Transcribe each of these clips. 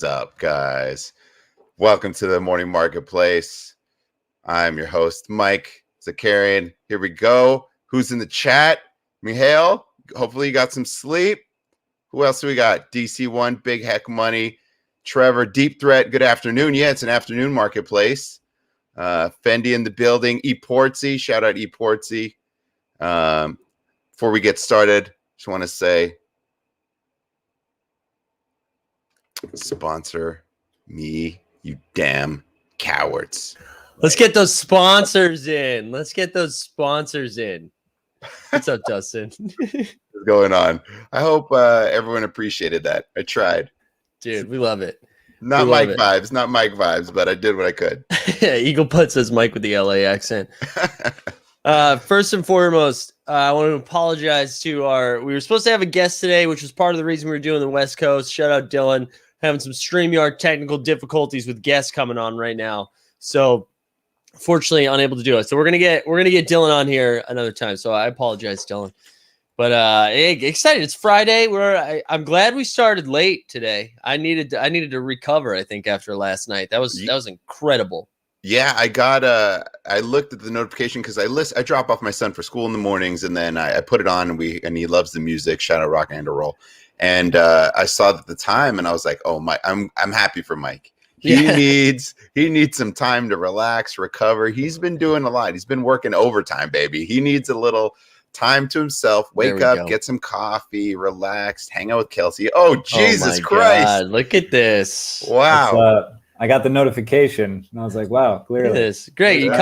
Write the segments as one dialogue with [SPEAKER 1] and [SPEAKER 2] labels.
[SPEAKER 1] is up, guys? Welcome to the Morning Marketplace. I'm your host, Mike Zakarian. Here we go. Who's in the chat? Mihail, hopefully you got some sleep. Who else do we got? DC1, Big Heck Money. Trevor, Deep Threat, good afternoon. Yeah, it's an afternoon marketplace. Fendi in the building. Eportsy, shout out Eportsy. Before we get started, just want to say, sponsor me, you damn cowards.
[SPEAKER 2] Let's get those sponsors in. What's up, Dustin?
[SPEAKER 1] What's going on? I hope everyone appreciated that. I tried.
[SPEAKER 2] Dude, we love it.
[SPEAKER 1] Not Mike vibes, but I did what I could.
[SPEAKER 2] Yeah, Eagle Putt says Mike with the LA accent. First and foremost, I want to apologize to we were supposed to have a guest today, which was part of the reason we were doing the West Coast. Shout out Dylan. Having some StreamYard technical difficulties with guests coming on right now. So fortunately unable to do it. So we're gonna get Dylan on here another time. So I apologize, Dylan. But excited. It's Friday. I'm glad we started late today. I needed to recover, I think, after last night. That was incredible.
[SPEAKER 1] Yeah, I looked at the notification because I drop off my son for school in the mornings, and then I put it on, and he loves the music. Shout out Rock and Roll. And I saw the time, and I was like, "Oh my!" I'm happy for Mike. He needs some time to relax, recover. He's been doing a lot. He's been working overtime, baby. He needs a little time to himself. Wake up, get some coffee, relax, hang out with Kelsey. Oh Jesus Christ!
[SPEAKER 2] God, look at this!
[SPEAKER 1] Wow.
[SPEAKER 3] I got the notification, and I was like, "Wow, clearly
[SPEAKER 2] look at this. Great." You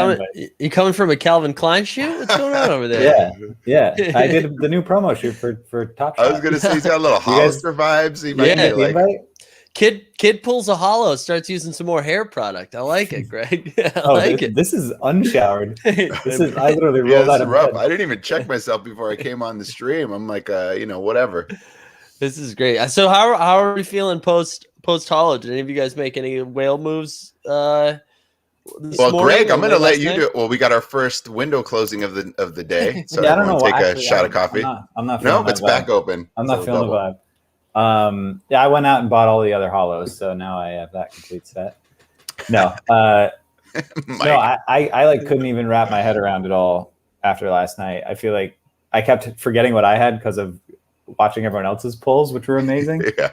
[SPEAKER 2] coming from a Calvin Klein shoot? What's going on over there?
[SPEAKER 3] Yeah. I did the new promo shoot for Top Shot.
[SPEAKER 1] I was gonna say he's got a little Hollister vibes. He might be like,
[SPEAKER 2] Kid pulls a Holo, starts using some more hair product. I like it, Greg. I like it.
[SPEAKER 3] This is unshowered. I literally rolled out of bed.
[SPEAKER 1] I didn't even check myself before I came on the stream. I'm like, whatever.
[SPEAKER 2] This is great. So how are we feeling post Holo? Did any of you guys make any whale moves?
[SPEAKER 1] Well, Greg, I'm going to let you do it. Well, we got our first window closing of the day. So
[SPEAKER 3] I don't know.
[SPEAKER 1] Take a shot of coffee.
[SPEAKER 3] I'm not.
[SPEAKER 1] No, it's back open.
[SPEAKER 3] I'm not feeling the vibe. I went out and bought all the other Holos, so now I have that complete set. No, I couldn't even wrap my head around it all after last night. I feel like I kept forgetting what I had because of watching everyone else's pulls, which were amazing.
[SPEAKER 1] Yeah.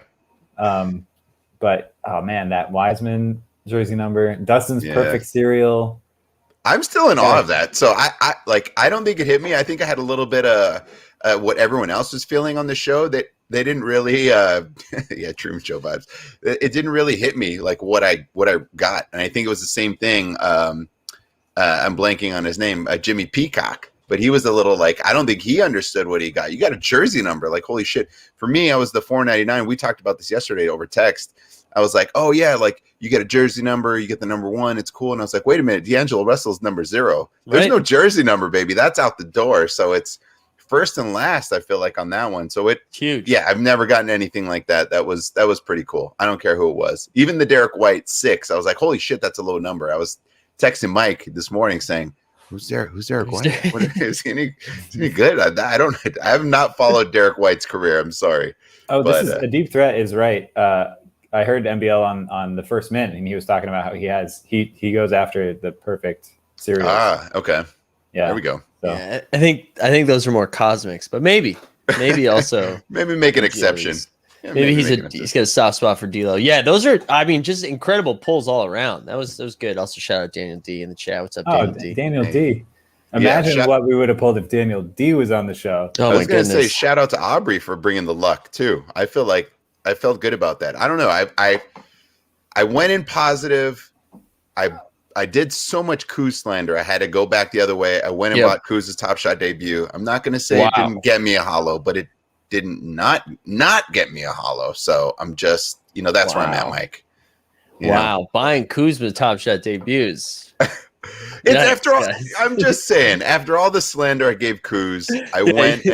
[SPEAKER 3] But oh man, that Wiseman jersey number, Dustin's perfect serial.
[SPEAKER 1] I'm still in awe of that. So I don't think it hit me. I think I had a little bit of what everyone else was feeling on the show that they didn't really Truman Show vibes. It didn't really hit me like what I got. And I think it was the same thing. I'm blanking on his name, Jimmy Peacock. But he was a little like, I don't think he understood what he got. You got a jersey number, like holy shit. For me, I was the $4.99. We talked about this yesterday over text. I was like, oh yeah, like you get a jersey number, you get the number 1, it's cool. And I was like, wait a minute, D'Angelo Russell's number 0. There's no jersey number, baby. That's out the door. So it's first and last, I feel like, on that one. So it's
[SPEAKER 2] huge.
[SPEAKER 1] Yeah, I've never gotten anything like that. That was pretty cool. I don't care who it was. Even the Derek White 6, I was like, holy shit, that's a low number. I was texting Mike this morning saying, Who's Derek White? Is he any good? I have not followed Derek White's career. I'm sorry.
[SPEAKER 3] Oh, this is a Deep Threat is right. I heard MBL on the first minute, and he was talking about how he goes after the perfect serials.
[SPEAKER 1] Okay.
[SPEAKER 3] Yeah.
[SPEAKER 1] There we go.
[SPEAKER 2] So. Yeah, I think those are more cosmics, but maybe also
[SPEAKER 1] maybe make an exception.
[SPEAKER 2] Yeah, maybe he's got a soft spot for D'Lo. Yeah, those are just incredible pulls all around. That was good. Also shout out Daniel D in the chat. What's up, Daniel D?
[SPEAKER 3] Daniel D. Imagine what we would have pulled if Daniel D was on the show.
[SPEAKER 2] Oh,
[SPEAKER 1] I was going to say shout out to Aubrey for bringing the luck too. I felt good about that. I don't know. I went in positive. I did so much Kuz slander. I had to go back the other way. I went and bought Kuz's Top Shot debut. I'm not going to say it didn't get me a Holo, but it didn't not get me a Holo. So I'm just, that's where I'm at, Mike.
[SPEAKER 2] Wow. Buying Kuzma Top Shot debuts.
[SPEAKER 1] After all, I'm just saying, after all the slander I gave Kuz, I went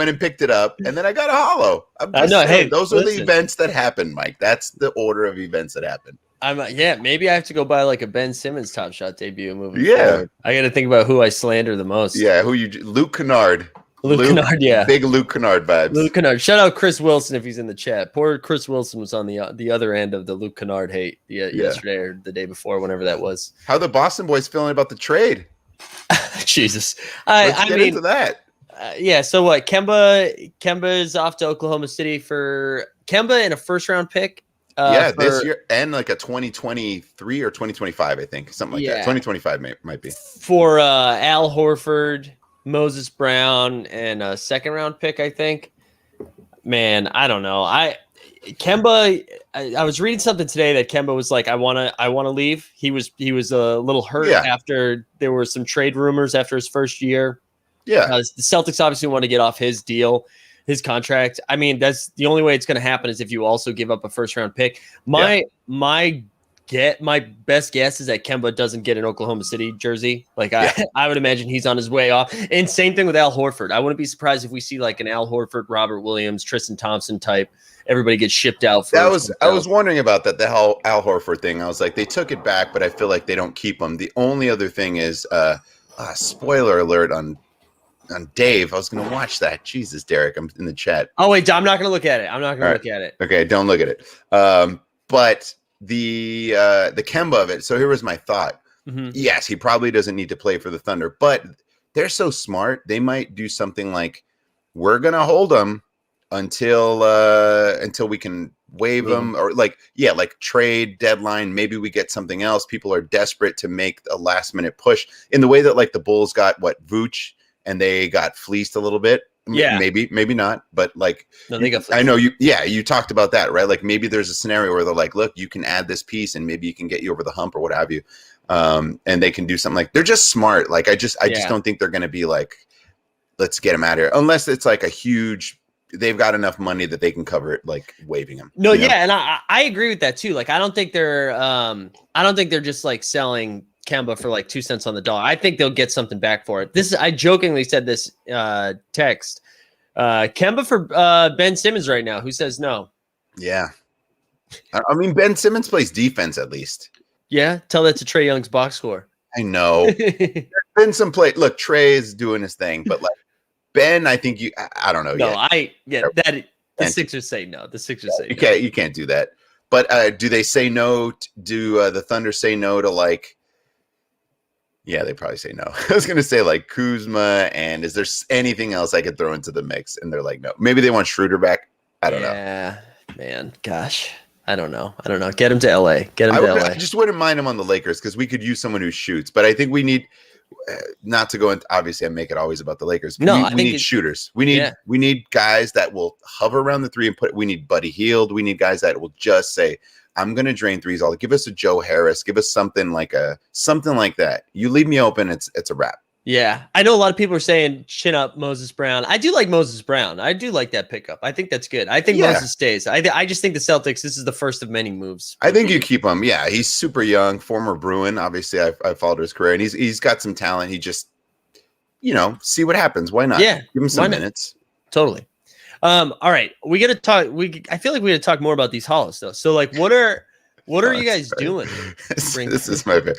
[SPEAKER 1] and picked it up, and then I got a Holo.
[SPEAKER 2] I know. Hey,
[SPEAKER 1] those are the events that happen, Mike. That's the order of events that happen.
[SPEAKER 2] Maybe I have to go buy like a Ben Simmons Top Shot debut moving forward. I got to think about who I slander the most.
[SPEAKER 1] Yeah, Luke Kennard.
[SPEAKER 2] Luke Kennard, yeah.
[SPEAKER 1] Big Luke Kennard vibes.
[SPEAKER 2] Luke Kennard. Shout out Chris Wilson if he's in the chat. Poor Chris Wilson was on the other end of the Luke Kennard hate yesterday or the day before, whenever that was.
[SPEAKER 1] How the Boston boys feeling about the trade?
[SPEAKER 2] Jesus.
[SPEAKER 1] Let's get into that.
[SPEAKER 2] Yeah, so what? Kemba is off to Oklahoma City for Kemba and a first-round pick.
[SPEAKER 1] This year, and like a 2023 or 2025, I think. Something like that. 2025 might be.
[SPEAKER 2] For Al Horford, Moses Brown, and a second-round pick, I think. Man, I don't know. Kemba, I was reading something today that Kemba was like, I wanna leave. He was a little hurt after there were some trade rumors after his first year.
[SPEAKER 1] Yeah.
[SPEAKER 2] The Celtics obviously want to get off his deal, his contract. I mean, that's the only way it's going to happen is if you also give up a first round pick. My best guess is that Kemba doesn't get an Oklahoma City jersey. Like I would imagine he's on his way off. And same thing with Al Horford. I wouldn't be surprised if we see like an Al Horford, Robert Williams, Tristan Thompson type. Everybody gets shipped out.
[SPEAKER 1] I was wondering about that. The whole Al Horford thing. I was like, they took it back, but I feel like they don't keep him. The only other thing is, spoiler alert on Dave. I was going to watch that. Jesus, Derek, I'm in the chat.
[SPEAKER 2] Oh wait, I'm not going to look at it. I'm not going to look at it.
[SPEAKER 1] Okay, don't look at it. But the Kemba of it. So here was my thought. Mm-hmm. Yes, he probably doesn't need to play for the Thunder, but they're so smart. They might do something like, we're going to hold him until we can waive him, or like trade deadline. Maybe we get something else. People are desperate to make a last minute push in the way that like the Bulls got Vooch and they got fleeced a little bit. Yeah, maybe not, but like,
[SPEAKER 2] no, they got fleeced.
[SPEAKER 1] I know you talked about that, right? Like maybe there's a scenario where they're like, look, you can add this piece and maybe you can get you over the hump or what have you. And they can do something like, they're just smart. Like I just don't think they're going to be like, let's get him out of here, unless it's like a huge, they've got enough money that they can cover it, like waiving him.
[SPEAKER 2] No, yeah, and I agree with that too. Like I don't think they're just like selling Kemba for like 2 cents on the dollar. I think they'll get something back for it. I jokingly said this text. Kemba for Ben Simmons right now. Who says no?
[SPEAKER 1] Yeah. I mean, Ben Simmons plays defense at least.
[SPEAKER 2] Yeah, tell that to Trae Young's box score.
[SPEAKER 1] I know. There's been some play. Look, Trae is doing his thing, but like Ben, I think I don't know.
[SPEAKER 2] No, the Sixers say no. The Sixers say
[SPEAKER 1] no. You can't do that. But do they say no? Do the Thunder say no to like? Yeah, they probably say no. I was gonna say like Kuzma, and is there anything else I could throw into the mix? And they're like, no. Maybe they want Schroeder back. I don't know.
[SPEAKER 2] Yeah, man. Gosh, I don't know. Get him to LA.
[SPEAKER 1] I just wouldn't mind him on the Lakers because we could use someone who shoots. But I think we need. Not to go into, obviously I make it always about the Lakers. No, we need shooters. We need guys that will hover around the three and we need Buddy Hield. We need guys that will just say, I'm going to drain threes. Give us a Joe Harris. Give us something like that. You leave me open. It's a wrap.
[SPEAKER 2] Yeah. I know a lot of people are saying chin up Moses Brown. I do like Moses Brown. I do like that pickup. I think that's good. I think Moses stays. I just think the Celtics, this is the first of many moves.
[SPEAKER 1] I think you keep him. Yeah. He's super young, former Bruin. Obviously I followed his career and he's got some talent. He just, see what happens. Why not?
[SPEAKER 2] Yeah.
[SPEAKER 1] Give him some minutes.
[SPEAKER 2] Totally. All right. We got to talk. I feel like we got to talk more about these holos though. So like, what are you guys doing?
[SPEAKER 1] This is my favorite.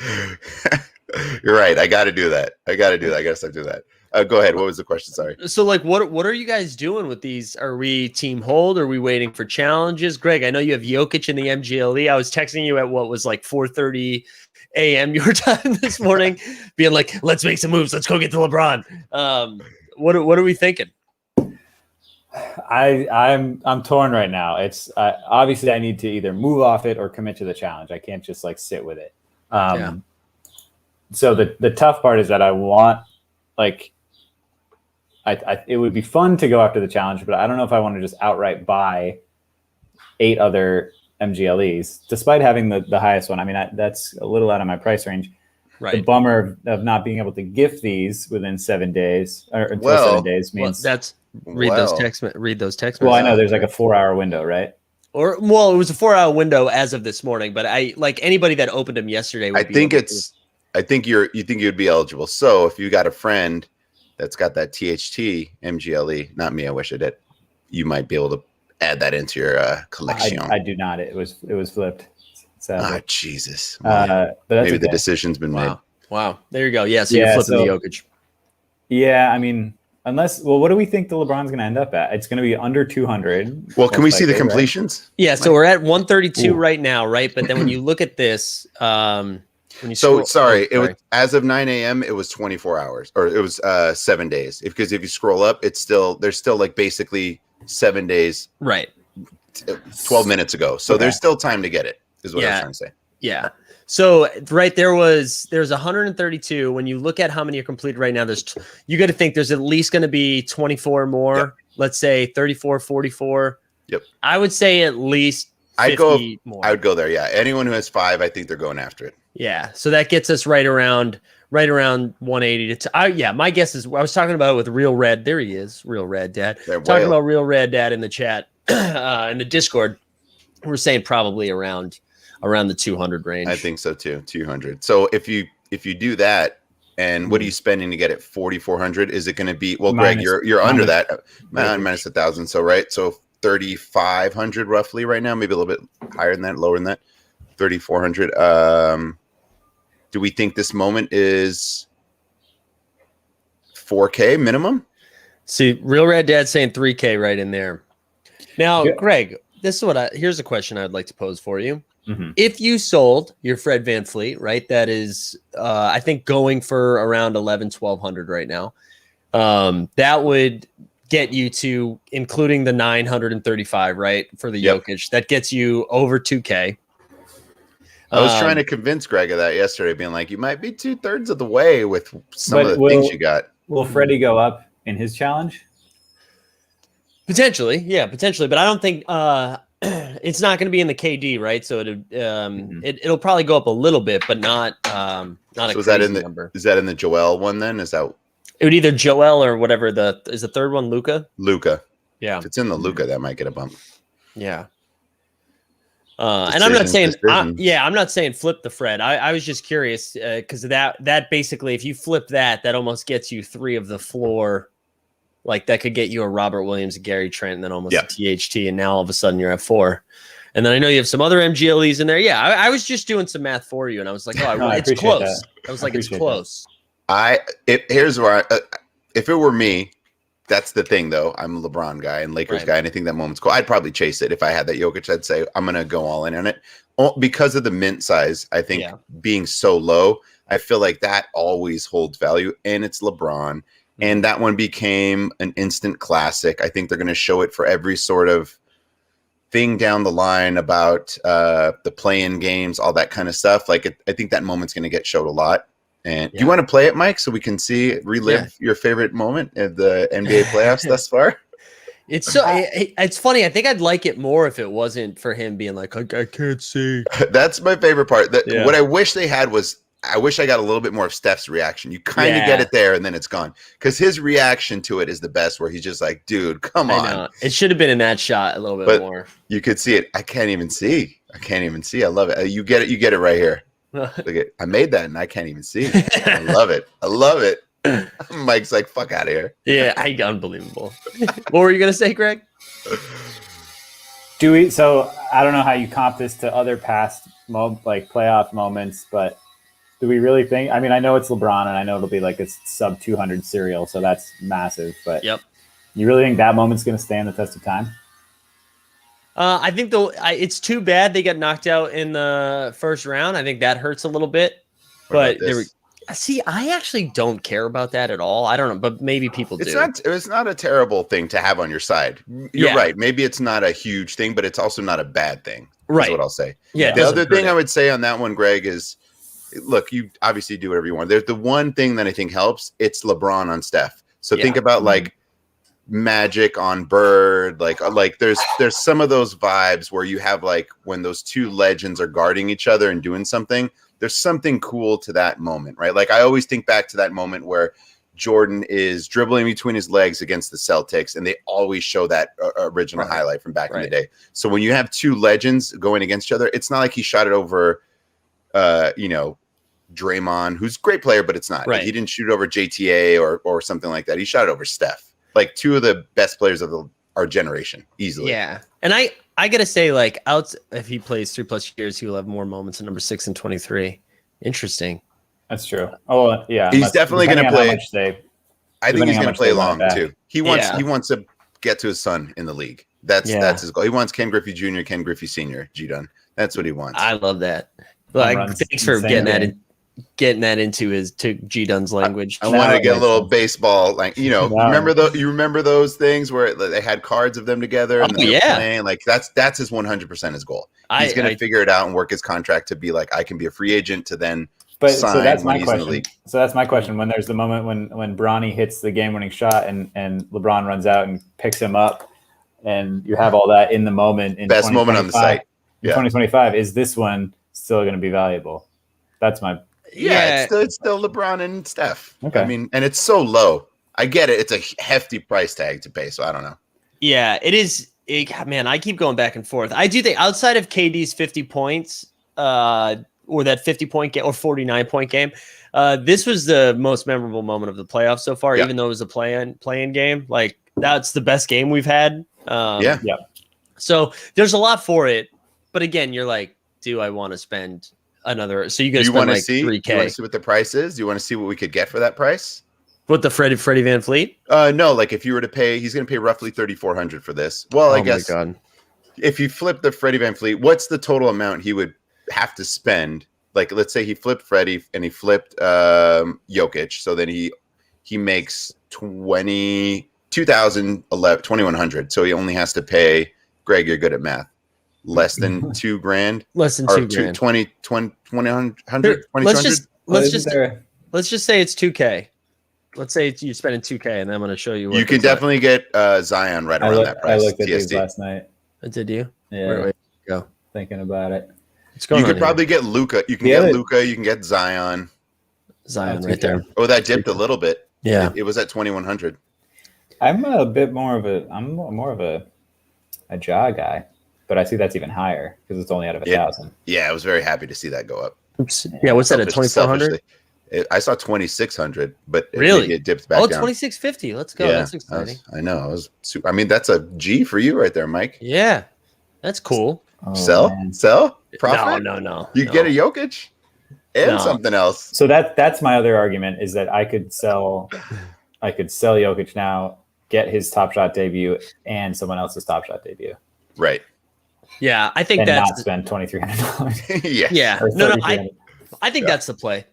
[SPEAKER 1] You're right. I got to do that. I got to start doing that. Go ahead. What was the question? Sorry.
[SPEAKER 2] So like, what are you guys doing with these? Are we team hold? Are we waiting for challenges? Greg, I know you have Jokic in the MGLE. I was texting you at what was like 4:30 a.m. your time this morning, being like, let's make some moves. Let's go get to LeBron. What are we thinking?
[SPEAKER 3] I'm torn right now. It's obviously I need to either move off it or commit to the challenge. I can't just like sit with it. So the tough part is that I want like it would be fun to go after the challenge, but I don't know if I want to just outright buy 8 other MGLEs, despite having the highest one. I mean, that's a little out of my price range. Right. The bummer of not being able to gift these within 7 days or until 7 days means
[SPEAKER 2] read those text messages.
[SPEAKER 3] Well, I know there's like a 4-hour window, right?
[SPEAKER 2] It was a 4-hour window as of this morning, but I like anybody that opened them yesterday.
[SPEAKER 1] I think you'd be eligible. So if you got a friend that's got that THT MGLE, not me, I wish I did, you might be able to add that into your collection.
[SPEAKER 3] I do not. It was flipped.
[SPEAKER 1] Oh, Jesus.
[SPEAKER 3] But
[SPEAKER 1] maybe the decision's been made.
[SPEAKER 2] Wow. There you go. Yeah. So you're flipping the Jokic.
[SPEAKER 3] Yeah. I mean, Unless, well, what do we think the LeBron's going to end up at? It's going to be under 200.
[SPEAKER 1] Well, can we see the
[SPEAKER 3] right?
[SPEAKER 1] completions?
[SPEAKER 2] Yeah, so we're at 132
[SPEAKER 3] Ooh.
[SPEAKER 2] right now, right? But then when you look at this, when you
[SPEAKER 1] So
[SPEAKER 2] scroll,
[SPEAKER 1] it was as of 9 a.m. It was 24 hours, or it was 7 days. Because if you scroll up, there's still like basically 7 days,
[SPEAKER 2] right?
[SPEAKER 1] 12 minutes ago. So
[SPEAKER 3] Okay.
[SPEAKER 1] there's still time to get it. Is what I was trying to say.
[SPEAKER 2] Yeah. So right there's 132. When you look at how many are completed right now, you got to think there's at least going to be 24 more.
[SPEAKER 1] Yep.
[SPEAKER 2] Let's say 34, 44.
[SPEAKER 1] Yep.
[SPEAKER 2] I would say at least 50 more.
[SPEAKER 1] I would go there. Yeah. Anyone who has 5, I think they're going after it.
[SPEAKER 2] Yeah. So that gets us right around 180 to my guess is I was talking about it with Real Red. There he is, Real Red Dad. Talking about Real Red Dad in the chat in the Discord. We're saying probably around the 200 range.
[SPEAKER 1] I think so too. 200. So if you do that, and what are you spending to get it? 4,400. Is it going to be? Well, Greg, you're under that. Minus 1,000. So right. So 3,500 roughly right now. Maybe a little bit higher than that, lower than that. 3,400. Do we think this moment is 4K minimum?
[SPEAKER 2] See, Real Red Dad saying 3K right in there. Now, Greg, here's a question I'd like to pose for you.
[SPEAKER 3] Mm-hmm.
[SPEAKER 2] If you sold your Fred VanVleet, right, that is, I think going for around 1,100 right now, that would get you to, including the 935, right, for the Jokic, that gets you over 2K.
[SPEAKER 1] I was trying to convince Greg of that yesterday, being like, you might be 2/3 of the way with some of the things you got.
[SPEAKER 3] Will Freddie go up in his challenge?
[SPEAKER 2] Potentially. But I don't think it's not going to be in the KD, right? So it'll probably go up a little bit, but not a crazy number.
[SPEAKER 1] Is that in the Joel one then? Is that
[SPEAKER 2] it would either Joel or whatever is the third one, Luka? Yeah.
[SPEAKER 1] If it's in the Luka, that might get a bump.
[SPEAKER 2] Yeah. And I'm not saying, I'm not saying flip the Fred. I was just curious because that basically, if you flip that almost gets you 3 of the floor. Like that could get you a Robert Williams, a Gary Trent, and then almost a THT. And now all of a sudden you're at 4. And then I know you have some other MGLEs in there. Yeah. I was just doing some math for you. And I was like, it's close.
[SPEAKER 3] That.
[SPEAKER 2] I was like, it's close.
[SPEAKER 1] Here's where if it were me, that's the thing though. I'm a LeBron guy and Lakers guy. And I think that moment's cool. I'd probably chase it. If I had that Jokic, I'd say, I'm going to go all in on it. Because of the mint size, I think being so low, I feel like that always holds value. And it's LeBron. And that one became an instant classic. I think they're going to show it for every sort of thing down the line about the play-in games, all that kind of stuff. Like, I think that moment's going to get showed a lot. And do you want to play it, Mike, so we can relive your favorite moment of the NBA playoffs thus far?
[SPEAKER 2] It's funny. I think I'd like it more if it wasn't for him being like, I can't see.
[SPEAKER 1] That's my favorite part. What I wish they had was, I wish I got a little bit more of Steph's reaction. You kind of get it there and then it's gone. Because his reaction to it is the best, where he's just like, dude, come on.
[SPEAKER 2] It should have been in that shot a little bit more.
[SPEAKER 1] You could see it. I can't even see. I love it. You get it. You get it right here. Look at, I made that and I can't even see. I love it. Mike's like, fuck out of here.
[SPEAKER 2] Yeah, unbelievable. What were you going to say, Greg?
[SPEAKER 3] So I don't know how you comp this to other past playoff moments, but do we really think? I mean, I know it's LeBron, and I know it'll be like a sub 200 serial, so that's massive. But you really think that moment's going to stand the test of time?
[SPEAKER 2] I think it's too bad they got knocked out in the first round. I think that hurts a little bit. But I actually don't care about that at all. I don't know, but maybe people do.
[SPEAKER 1] It's not a terrible thing to have on your side. You're right. Maybe it's not a huge thing, but it's also not a bad thing. Right. That's what I'll say.
[SPEAKER 2] Yeah.
[SPEAKER 1] The other thing I would say on that one, Greg, is, look, you obviously do whatever you want. There's the one thing that I think helps. It's LeBron on Steph. So think about like Magic on Bird. Like there's some of those vibes where you have like when those two legends are guarding each other and doing something. There's something cool to that moment, right? Like I always think back to that moment where Jordan is dribbling between his legs against the Celtics, and they always show that original highlight from back in the day. So when you have two legends going against each other, it's not like he shot it over, Draymond, who's a great player, but it's not. Right. He didn't shoot it over JTA or something like that. He shot it over Steph, like two of the best players of our generation, easily.
[SPEAKER 2] Yeah, and I gotta say, like, if he plays 3+ years, he will have more moments in number 6 and 23. Interesting.
[SPEAKER 3] That's true. Oh yeah,
[SPEAKER 1] he's definitely going to play. I think he's going to play long too. He wants
[SPEAKER 2] Yeah.
[SPEAKER 1] he wants to get to his son in the league. That's his goal. He wants Ken Griffey Jr., Ken Griffey Sr., G-Dun. That's what he wants.
[SPEAKER 2] I love that. Like, thanks for getting that into G Dun's language.
[SPEAKER 1] I want to get a little baseball, like, you know, you remember those things where they had cards of them together and they're playing? Like that's his 100% his goal. He's going to figure it out and work his contract to be like, I can be a free agent to then sign
[SPEAKER 3] so that's
[SPEAKER 1] when
[SPEAKER 3] my
[SPEAKER 1] he's
[SPEAKER 3] question.
[SPEAKER 1] in the league.
[SPEAKER 3] So that's my question. When there's the moment when Bronny hits the game-winning shot and LeBron runs out and picks him up, and you have all that in the moment. In
[SPEAKER 1] best moment on the site.
[SPEAKER 3] In 2025, is this one still going to be valuable? That's my.
[SPEAKER 2] Yeah,
[SPEAKER 1] it's still LeBron and Steph.
[SPEAKER 3] Okay.
[SPEAKER 1] I mean, and it's so low. I get it. It's a hefty price tag to pay, so I don't know.
[SPEAKER 2] Yeah, it is. Man, I keep going back and forth. I do think outside of KD's 50 points, or that 50-point game or 49-point game, this was the most memorable moment of the playoffs so far. Even though it was a play-in game, like that's the best game we've had. So there's a lot for it, but again, you're like, do I want to spend another? So you're gonna spend like $3K.
[SPEAKER 1] Do you want to see what the price is? Do you want to see what we could get for that price?
[SPEAKER 2] What, the Freddie Van Fleet?
[SPEAKER 1] No, like if you were to pay, he's going to pay roughly $3,400 for this. Well, I guess if you flip the Freddie Van Fleet, what's the total amount he would have to spend? Like, let's say he flipped Freddie and he flipped Jokic, so then he makes $21,100. So he only has to pay. Greg, you're good at math. Less than $2,000.
[SPEAKER 2] Less than $2,000.
[SPEAKER 1] 2,100.
[SPEAKER 2] Let's just say it's $2K. Let's say you're spending $2K, and then I'm going to show you. What
[SPEAKER 1] you can definitely get Zion right around that price.
[SPEAKER 3] I looked at these last night.
[SPEAKER 2] Did you?
[SPEAKER 3] Yeah.
[SPEAKER 2] Where go?
[SPEAKER 3] Thinking about it.
[SPEAKER 1] You could probably get Luka. You can get Luka. You can get Zion.
[SPEAKER 2] Zion right there.
[SPEAKER 1] Oh, that dipped a little bit.
[SPEAKER 2] Yeah,
[SPEAKER 1] it was at 2,100.
[SPEAKER 3] I'm a bit more of a Ja guy, but I see that's even higher because it's only out of 1,000.
[SPEAKER 1] Yeah, I was very happy to see that go up.
[SPEAKER 2] Oops. Yeah, what's that at 2,400?
[SPEAKER 1] I saw 2,600, but
[SPEAKER 2] really
[SPEAKER 1] it dipped back down.
[SPEAKER 2] 2,650. Let's go. That's exciting.
[SPEAKER 1] I know. I mean, that's a G for you right there, Mike.
[SPEAKER 2] Yeah, that's cool.
[SPEAKER 1] Sell? Profit?
[SPEAKER 2] No.
[SPEAKER 1] You get a Jokic and something else.
[SPEAKER 3] So that's my other argument is that I could sell Jokic now, get his Top Shot debut and someone else's Top Shot debut.
[SPEAKER 1] Right.
[SPEAKER 2] Yeah, I think
[SPEAKER 3] and
[SPEAKER 2] that's
[SPEAKER 3] not spend $2,300.
[SPEAKER 2] Yeah. No. I think that's the play.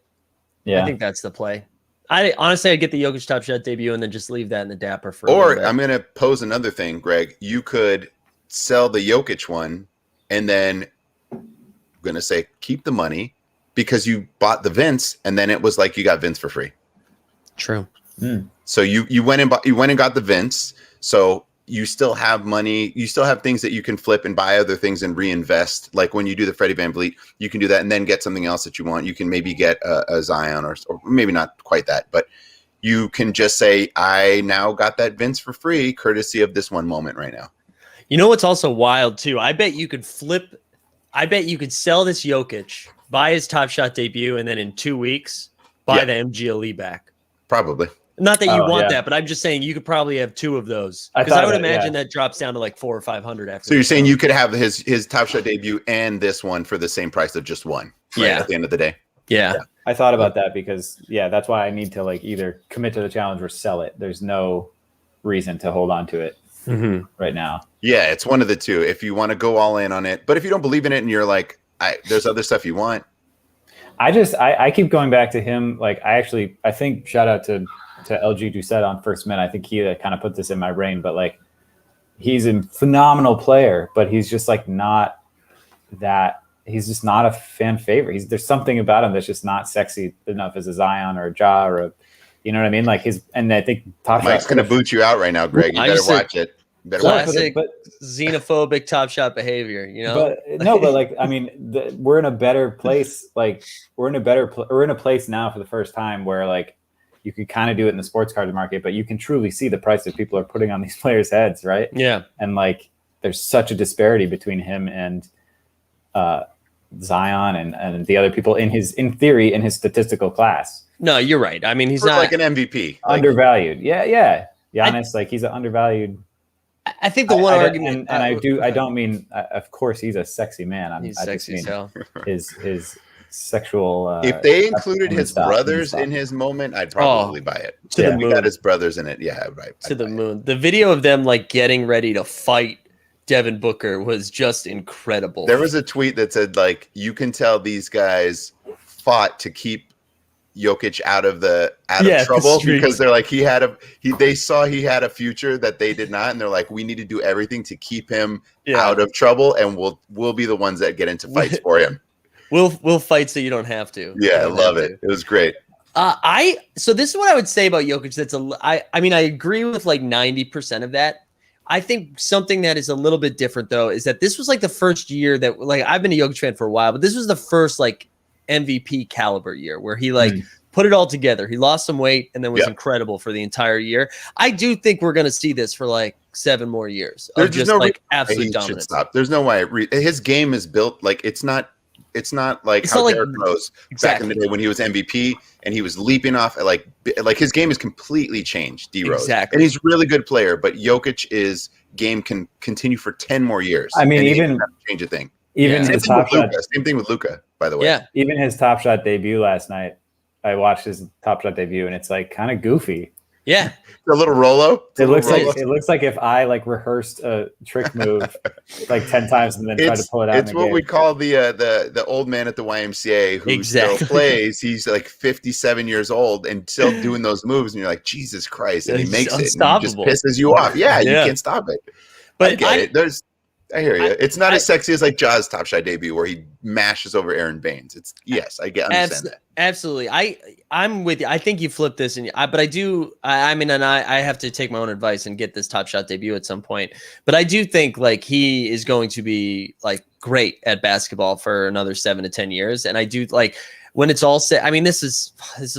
[SPEAKER 3] Yeah,
[SPEAKER 2] I think that's the play. I'd get the Jokic Top Shot debut and then just leave that in the Dapper for.
[SPEAKER 1] Or I'm going to pose another thing, Greg. You could sell the Jokic one, and then I'm going to say keep the money because you bought the Vince, and then it was like you got Vince for free.
[SPEAKER 2] True.
[SPEAKER 1] So you went and got the Vince. So you still have money. You still have things that you can flip and buy other things and reinvest. Like when you do the Freddie Van Vliet, you can do that and then get something else that you want. You can maybe get a Zion or maybe not quite that, but you can just say, I now got that Vince for free, courtesy of this one moment right now.
[SPEAKER 2] You know what's also wild too? I bet you could sell this Jokic, buy his Top Shot debut, and then in 2 weeks buy the MGLE back.
[SPEAKER 1] Probably.
[SPEAKER 2] Not that you want that, but I'm just saying you could probably have two of those. Because I would imagine that drops down to like 400 or 500 after.
[SPEAKER 1] So you're saying you could have his Top Shot debut and this one for the same price of just one, right? At the end of the day.
[SPEAKER 2] Yeah.
[SPEAKER 3] I thought about that because that's why I need to like either commit to the challenge or sell it. There's no reason to hold on to it right now. Yeah,
[SPEAKER 1] it's one of the two. If you want to go all in on it, but if you don't believe in it and you're like, there's other stuff you want.
[SPEAKER 3] I keep going back to him. Like I think shout out to LG Doucette on First Minute. I think he kind of put this in my brain, but like he's a phenomenal player, but he's just like not that. He's just not a fan favorite. There's something about him that's just not sexy enough as a Zion or a Ja or a, you know what I mean? Like and I think
[SPEAKER 1] Mike's going to boot you out right now, Greg. You better watch it.
[SPEAKER 2] Classic xenophobic Top Shot behavior, you know.
[SPEAKER 3] But like I mean, we're in a better place. Like we're in a place now for the first time where like you can kind of do it in the sports card market, but you can truly see the price that people are putting on these players' heads, right?
[SPEAKER 2] Yeah.
[SPEAKER 3] And like there's such a disparity between him and Zion and the other people in his statistical class.
[SPEAKER 2] No, you're right. I mean, he's not
[SPEAKER 1] like an MVP.
[SPEAKER 3] Undervalued. Yeah. Giannis, like he's an undervalued.
[SPEAKER 2] I think the one argument,
[SPEAKER 3] and I don't mean, of course, he's a sexy man.
[SPEAKER 2] He's sexy as hell.
[SPEAKER 3] His sexual.
[SPEAKER 1] If they included
[SPEAKER 3] women
[SPEAKER 1] his
[SPEAKER 3] stuff,
[SPEAKER 1] brothers
[SPEAKER 3] women
[SPEAKER 1] in
[SPEAKER 3] stuff.
[SPEAKER 1] his moment, I'd probably buy it.
[SPEAKER 2] To
[SPEAKER 3] Yeah.
[SPEAKER 2] the
[SPEAKER 1] If he
[SPEAKER 2] moon.
[SPEAKER 1] got his brothers in it, yeah, right.
[SPEAKER 2] To
[SPEAKER 1] I'd
[SPEAKER 2] the
[SPEAKER 1] buy it.
[SPEAKER 2] moon. The video of them like getting ready to fight Devin Booker was just incredible.
[SPEAKER 1] There was a tweet that said, like, you can tell these guys fought to keep Jokic out of trouble because they're like they saw he had a future that they did not, and they're like, we need to do everything to keep him out of trouble, and we'll be the ones that get into fights for him.
[SPEAKER 2] We'll fight so you don't have to.
[SPEAKER 1] Yeah, I love it. It was great.
[SPEAKER 2] So this is what I would say about Jokic. I mean, I agree with like 90% of that. I think something that is a little bit different though is that this was like the first year that, like, I've been a Jokic fan for a while, but this was the first like MVP caliber year where he like put it all together. He lost some weight and then was incredible for the entire year. I do think we're going to see this for like 7 more years of just like absolute dominance.
[SPEAKER 1] Stop. There's no way. His game is built like it's not like how Derrick Rose back in the day when he was MVP and he was leaping off like his game is completely changed. D Rose, and he's a really good player, but Jokic's game can continue for 10 more years.
[SPEAKER 3] I mean, even
[SPEAKER 1] change a thing.
[SPEAKER 3] Even his top shot.
[SPEAKER 1] Same thing with Luka, by the way.
[SPEAKER 2] Yeah.
[SPEAKER 3] Even his Top Shot debut last night. I watched his Top Shot debut, and it's like kind of goofy.
[SPEAKER 2] Yeah.
[SPEAKER 1] A little Rolo.
[SPEAKER 3] It looks like if I like rehearsed a trick move like 10 times and then tried to pull it out.
[SPEAKER 1] It's what we call the old man at the YMCA who still plays. He's like 57 years old and still doing those moves, and you're like, Jesus Christ, and he makes it. And it just pisses you off. Yeah, you can't stop it. But I get it. I hear you. It's not as sexy as like Ja's Top Shot debut where he mashes over Aaron Baines. It's understand that.
[SPEAKER 2] Absolutely. I'm with you. I think you flipped this, but I do. I mean, and I have to take my own advice and get this Top Shot debut at some point. But I do think like he is going to be like great at basketball for another 7 to 10 years. And I do like when it's all set. I mean, this is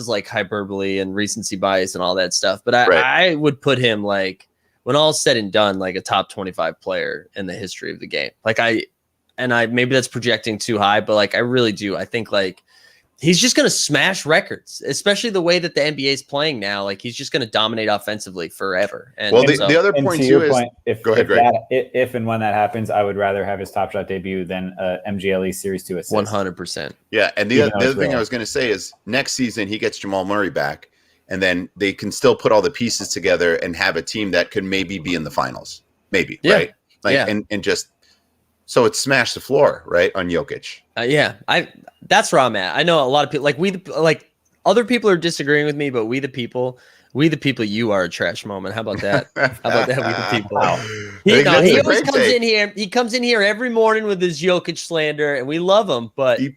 [SPEAKER 2] like hyperbole and recency bias and all that stuff. But I would put him like, when all's said and done, like a top 25 player in the history of the game. Like maybe that's projecting too high, but like I really do. I think like he's just going to smash records, especially the way that the NBA is playing now. Like he's just going to dominate offensively forever. And
[SPEAKER 1] the other point too is,
[SPEAKER 3] if and when that happens, I would rather have his Top Shot debut than MGLE Series 2 assist.
[SPEAKER 2] 100%.
[SPEAKER 1] Yeah, and the other thing I was going to say is next season he gets Jamal Murray back. And then they can still put all the pieces together and have a team that could maybe be in the finals. Maybe, right? Like, and just so it's smash the floor, right, on Jokic.
[SPEAKER 2] That's where I'm at. I know a lot of people other people are disagreeing with me, but we the people, you are a trash moment. How about that? How about that? We the people. Wow. He always comes in here. He comes in here every morning with his Jokic slander, and we love him. But
[SPEAKER 1] it's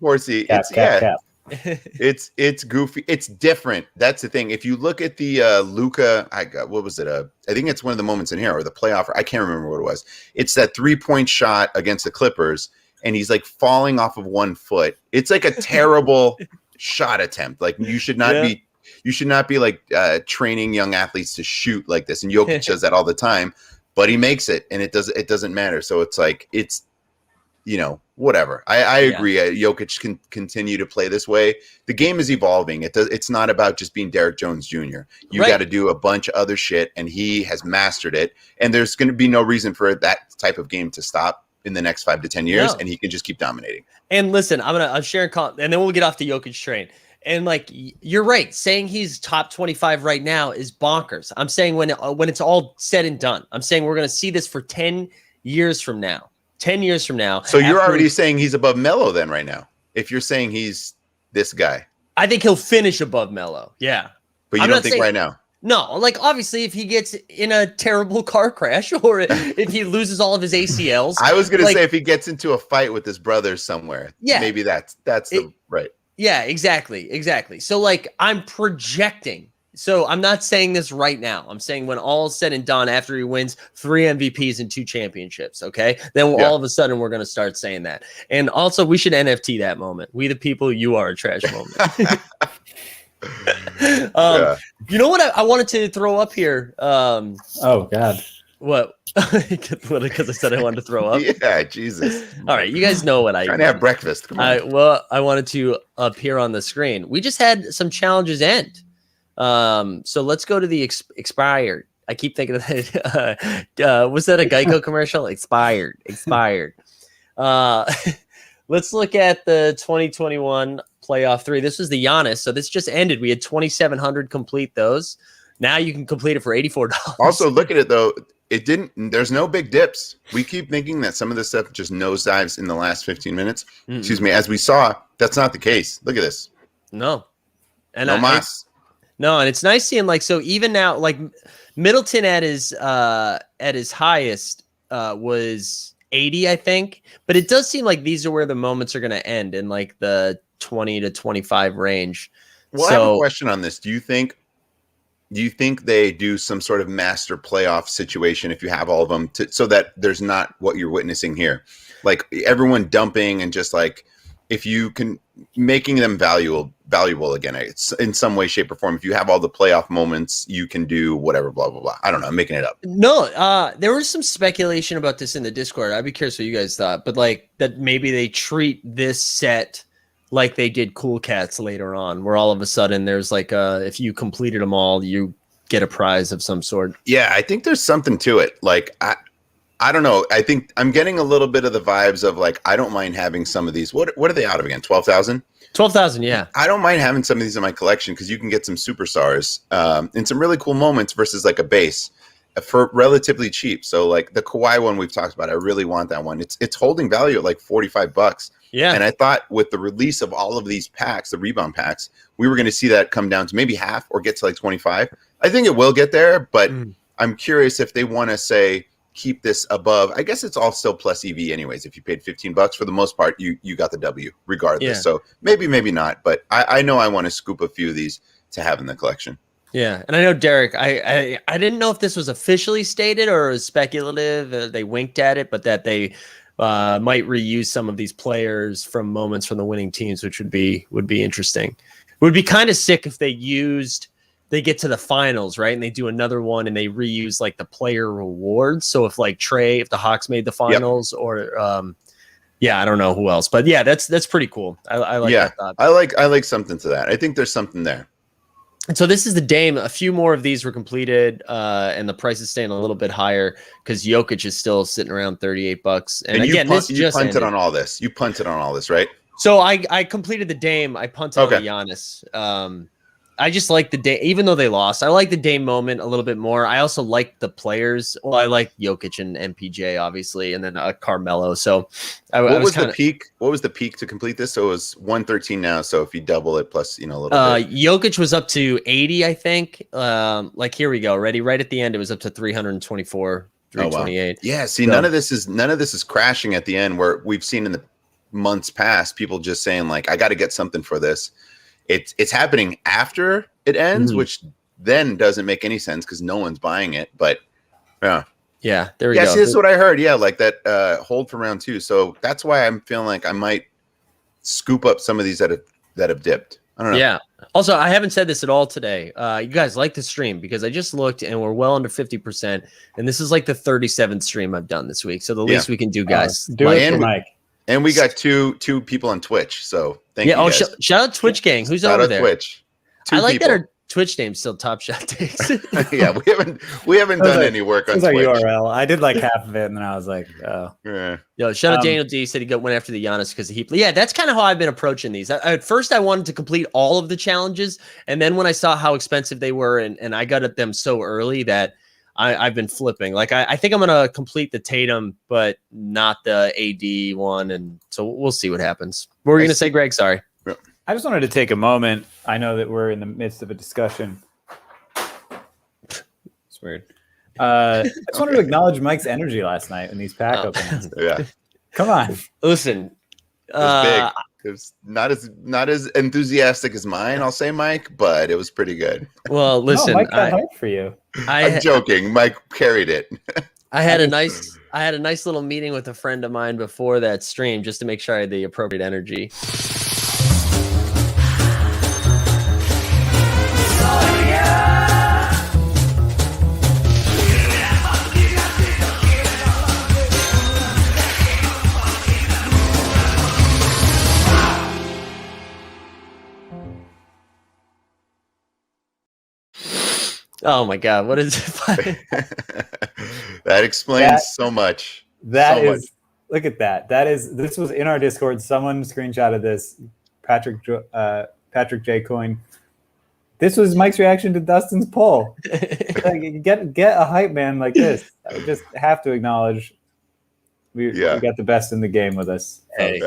[SPEAKER 1] goofy. It's different. That's the thing. If you look at the Luka, what was it? I think it's one of the moments in here or the playoff. I can't remember what it was. It's that 3-point shot against the Clippers, and he's like falling off of one foot. It's like a terrible shot attempt. Like you should not be. You should not be like training young athletes to shoot like this. And Jokic does that all the time, but he makes it, and it doesn't matter. So it's like whatever. I agree. Jokic can continue to play this way. The game is evolving. It's not about just being Derrick Jones Jr. You got to do a bunch of other shit, and he has mastered it. And there's going to be no reason for that type of game to stop in the next 5 to 10 years, and he can just keep dominating.
[SPEAKER 2] And listen, I'm sharing, and then we'll get off the Jokic train. And like you're right, saying he's top 25 right now is bonkers. I'm saying when it's all said and done, I'm saying we're going to see this for 10 years from now. 10 years from now.
[SPEAKER 1] So you're already saying he's above Melo then right now. If you're saying he's this guy.
[SPEAKER 2] I think he'll finish above Melo. Yeah.
[SPEAKER 1] But you don't think right now?
[SPEAKER 2] No, like obviously if he gets in a terrible car crash or if he loses all of his ACLs.
[SPEAKER 1] I was going to say if he gets into a fight with his brother somewhere. Yeah. Maybe that's right.
[SPEAKER 2] Yeah, exactly. So like I'm projecting. So I'm not saying this right now. I'm saying when all is said and done, after he wins 3 MVPs and 2 championships, okay? Then all of a sudden we're going to start saying that. And also we should NFT that moment. We the people, you are a trash moment. You know what I wanted to throw up here?
[SPEAKER 3] Oh, God.
[SPEAKER 2] What? Because I said I wanted to throw up?
[SPEAKER 1] Yeah, Jesus.
[SPEAKER 2] All right, you guys know what I
[SPEAKER 1] trying to have breakfast. Come on.
[SPEAKER 2] I wanted to appear on the screen. We just had some challenges end. So let's go to the expired. I keep thinking of that. Was that a Geico commercial? Expired. Let's look at the 2021 playoff 3. This was the Giannis. So this just ended. We had 2,700 complete those. Now you can complete it for $84.
[SPEAKER 1] Also, look at it though. It didn't. There's no big dips. We keep thinking that some of this stuff just nosedives in the last 15 minutes.
[SPEAKER 2] Mm-mm.
[SPEAKER 1] Excuse me. As we saw, that's not the case. Look at this.
[SPEAKER 2] No. And
[SPEAKER 1] No mas.
[SPEAKER 2] no, and it's nice seeing like so even now like Middleton at his highest was 80, I think. But it does seem like these are where the moments are going to end in like the 20 to 25 range.
[SPEAKER 1] Well, I have a question on this. Do you think they do some sort of master playoff situation if you have all of them so that there's not what you're witnessing here? Like everyone dumping and just like if you can making them valuable again, it's in some way, shape, or form. If you have all the playoff moments, you can do whatever, blah, blah, blah. I don't know. I'm making it up.
[SPEAKER 2] No, there was some speculation about this in the Discord. I'd be curious what you guys thought, but like that maybe they treat this set like they did Cool Cats later on, where all of a sudden there's like if you completed them all, you get a prize of some sort.
[SPEAKER 1] Yeah, I think there's something to it. Like I don't know. I think I'm getting a little bit of the vibes of like I don't mind having some of these. What are they out of again? 12,000?
[SPEAKER 2] 12,000, yeah.
[SPEAKER 1] I don't mind having some of these in my collection because you can get some superstars and some really cool moments versus like a base for relatively cheap. So like the Kawhi one we've talked about, I really want that one. It's holding value at like $45.
[SPEAKER 2] Yeah.
[SPEAKER 1] And I thought with the release of all of these packs, the rebound packs, we were going to see that come down to maybe half or get to like 25. I think it will get there, but I'm curious if they want to say keep this above. I guess it's all still plus EV anyways. If you paid $15 for the most part, you got the W regardless.
[SPEAKER 2] Yeah.
[SPEAKER 1] So maybe not, but I know I want to scoop a few of these to have in the collection.
[SPEAKER 2] Yeah, and I know Derek. I didn't know if this was officially stated or it was speculative. They winked at it, but that they might reuse some of these players from moments from the winning teams, which would be interesting. It would be kind of sick if they get to the finals, right? And they do another one and they reuse like the player rewards. So if like if the Hawks made the finals or I don't know who else, but yeah, that's pretty cool. I like that thought.
[SPEAKER 1] I like something to that. I think there's something there.
[SPEAKER 2] And so this is the Dame. A few more of these were completed, and the price is staying a little bit higher because Jokic is still sitting around $38. And again, you
[SPEAKER 1] punted on all this. You punted on all this, right?
[SPEAKER 2] So I completed the Dame. I punted on the Giannis. I just like the Dame, even though they lost. I like the Dame moment a little bit more. I also like the players. Well, I like Jokic and MPJ, obviously, and then Carmelo. So
[SPEAKER 1] what was the peak? What was the peak to complete this? So it was 113 now. So if you double it plus, a little bit.
[SPEAKER 2] Jokic was up to 80, I think. Like here we go. Ready? Right at the end, it was up to 324, 328.
[SPEAKER 1] Oh, wow. Yeah. See, none of this is crashing at the end where we've seen in the months past people just saying like, I got to get something for this. It's happening after it ends, which then doesn't make any sense because no one's buying it. But
[SPEAKER 2] there we go.
[SPEAKER 1] See, this is what I heard. Yeah, like that hold for round 2. So that's why I'm feeling like I might scoop up some of these that have dipped. I don't know.
[SPEAKER 2] Yeah. Also, I haven't said this at all today. You guys like the stream because I just looked and we're well under 50%, and this is like the 37th stream I've done this week. So the least we can do, guys.
[SPEAKER 3] Do it for Mike.
[SPEAKER 1] And we got two people on Twitch, so thank you. Guys.
[SPEAKER 2] Shout out Twitch gang. Who's over there?
[SPEAKER 1] Twitch.
[SPEAKER 2] I like that our Twitch name's still Top Shot Takes.
[SPEAKER 1] Yeah, we haven't done any work on Twitch.
[SPEAKER 3] URL. I did like half of it, and then I was like, oh.
[SPEAKER 1] Yeah.
[SPEAKER 2] Yo, shout out Daniel D. Said he went after the Giannis because he. Yeah, that's kind of how I've been approaching these. At first, I wanted to complete all of the challenges, and then when I saw how expensive they were, and I got at them so early that. I've been flipping. Like I think I'm gonna complete the Tatum, but not the AD one, and so we'll see what happens. What were you gonna say, Greg? Sorry.
[SPEAKER 3] I just wanted to take a moment. I know that we're in the midst of a discussion. It's weird. I just wanted to acknowledge Mike's energy last night in these pack openings.
[SPEAKER 1] Yeah.
[SPEAKER 3] Come on.
[SPEAKER 2] Listen.
[SPEAKER 1] It was big. It was not as enthusiastic as mine, I'll say, Mike, but it was pretty good.
[SPEAKER 2] Well, listen,
[SPEAKER 3] Mike got hype for you.
[SPEAKER 1] I'm joking. Mike carried it.
[SPEAKER 2] I had a nice little meeting with a friend of mine before that stream just to make sure I had the appropriate energy. Oh my God! What is it?
[SPEAKER 1] That explains so much.
[SPEAKER 3] That is Look at that. This was in our Discord. Someone screenshotted this. Patrick J. Coin. This was Mike's reaction to Dustin's poll. Like, get a hype man like this. I just have to acknowledge we got the best in the game with us.
[SPEAKER 2] Hey,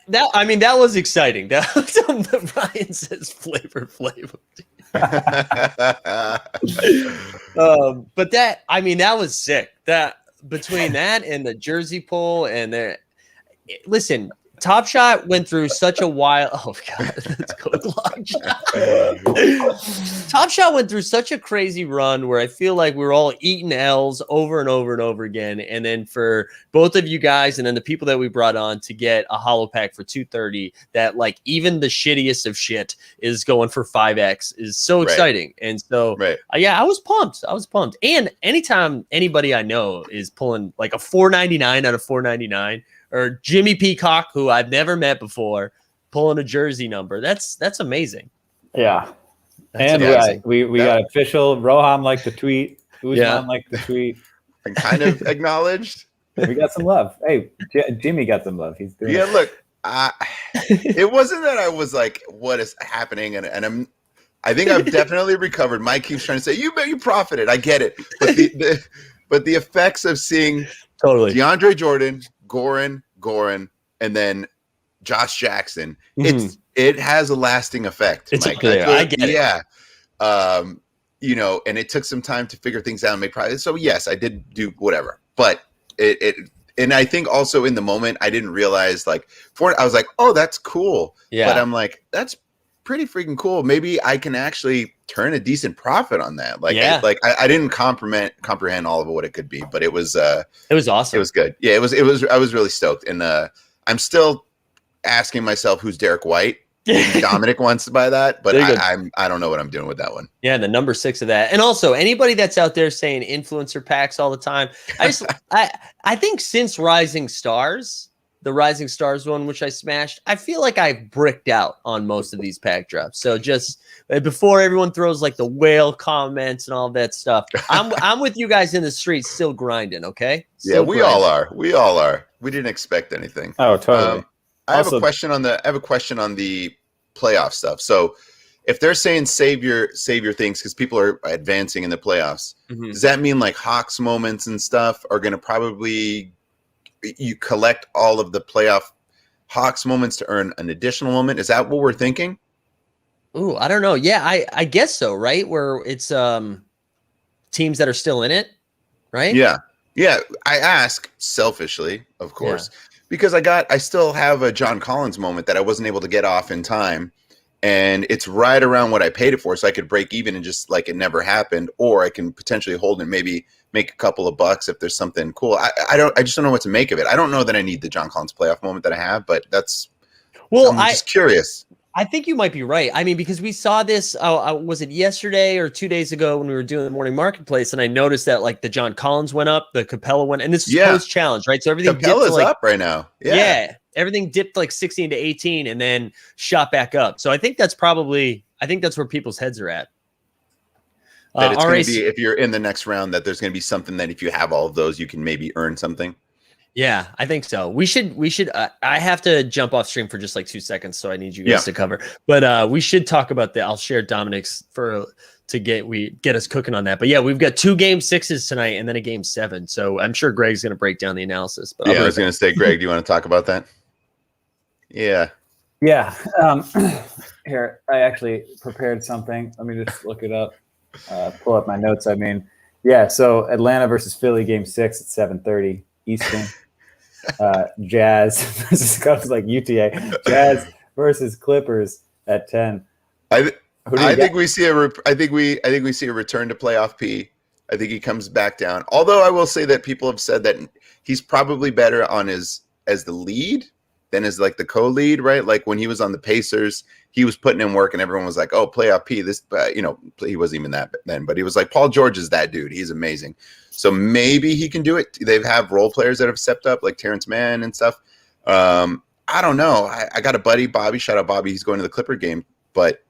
[SPEAKER 2] that was exciting. That was Ryan says flavor. But that was sick. That between that and the jersey poll and listen, Top Shot went through such a wild. Oh God, let's go Top Shot went through such a crazy run where I feel like we were all eating L's over and over and over again. And then for both of you guys, and then the people that we brought on to get a holo pack for 230, that like even the shittiest of shit is going for 5x is so exciting. And so, I was pumped. And anytime anybody I know is pulling like a 499 out of 499. Or Jimmy Peacock, who I've never met before, pulling a jersey number. That's amazing.
[SPEAKER 3] Yeah. That's amazing. We got official. Roham liked the tweet. Usman liked the tweet.
[SPEAKER 1] And kind of acknowledged.
[SPEAKER 3] We got some love. Hey, Jimmy got some love. He's doing
[SPEAKER 1] look, it wasn't that I was like, what is happening? And I think I've definitely recovered. Mike keeps trying to say, you profited. I get it. But the effects of seeing DeAndre Jordan, Goran, and then Josh Jackson. It has a lasting effect.
[SPEAKER 2] It's clear. I get it.
[SPEAKER 1] Yeah. And it took some time to figure things out and make progress. So yes, I did do whatever. But and I think also in the moment I didn't realize I was like, oh, that's cool. Yeah. But I'm like, that's pretty freaking cool. Maybe I can actually turn a decent profit on that. I didn't comprehend all of what it could be, but it was
[SPEAKER 2] awesome.
[SPEAKER 1] It was good. Yeah, it was I was really stoked. And I'm still asking myself who's Derek White. Maybe Dominic wants to buy that, but I don't know what I'm doing with that one.
[SPEAKER 2] Yeah, the number 6 of that. And also anybody that's out there saying influencer packs all the time. I think since the Rising Stars one, which I smashed, I feel like I've bricked out on most of these pack drops. So just before everyone throws like the whale comments and all that stuff, I'm with you guys in the streets still grinding, okay? Still
[SPEAKER 1] we all are. We all are. We didn't expect anything.
[SPEAKER 3] Oh, totally.
[SPEAKER 1] I have a question on the playoff stuff. So if they're saying save your things because people are advancing in the playoffs, does that mean like Hawks moments and stuff are going to probably you collect all of the playoff Hawks moments to earn an additional moment? Is that what we're thinking?
[SPEAKER 2] Ooh, I don't know. Yeah, I guess so, right? Where it's teams that are still in it, right?
[SPEAKER 1] Yeah. I ask selfishly, of course, because I still have a John Collins moment that I wasn't able to get off in time. And it's right around what I paid it for. So I could break even and just like it never happened, or I can potentially hold and maybe make a couple of bucks if there's something cool. I just don't know what to make of it. I don't know that I need the John Collins playoff moment that I have, but I'm just curious.
[SPEAKER 2] I think you might be right. I mean, because we saw this, was it yesterday or 2 days ago when we were doing the morning marketplace, and I noticed that like the John Collins went up, the Capella went, and this is post challenge, right? So everything
[SPEAKER 1] Capella's up right now.
[SPEAKER 2] Yeah. Everything dipped like 16 to 18 and then shot back up. So I think that's where people's heads are at.
[SPEAKER 1] That it's going to be, if you're in the next round, that there's going to be something that if you have all of those, you can maybe earn something.
[SPEAKER 2] Yeah, I think so. We should. I have to jump off stream for just like 2 seconds, so I need you guys to cover. But we should talk about that. I'll share Dominic's to get us cooking on that. But yeah, we've got 2 game 6s tonight and then a game 7. So I'm sure Greg's going to break down the analysis. But
[SPEAKER 1] I was going to say, Greg, do you want to talk about that? Yeah.
[SPEAKER 3] Here, I actually prepared something. Let me just look it up. Pull up my notes. So Atlanta versus Philly, game 6 at 7:30 Eastern. Jazz versus Cubs, like UTA. Jazz versus Clippers at 10.
[SPEAKER 1] I think we see a return to playoff P. I think he comes back down. Although I will say that people have said that he's probably better on as the lead than as like the co-lead, right? Like when he was on the Pacers, he was putting in work and everyone was like, oh, playoff P. This, he wasn't even that then, but he was like, Paul George is that dude. He's amazing. So maybe he can do it. They have role players that have stepped up, like Terrence Mann and stuff. I don't know. I got a buddy, Bobby. Shout out Bobby. He's going to the Clipper game, but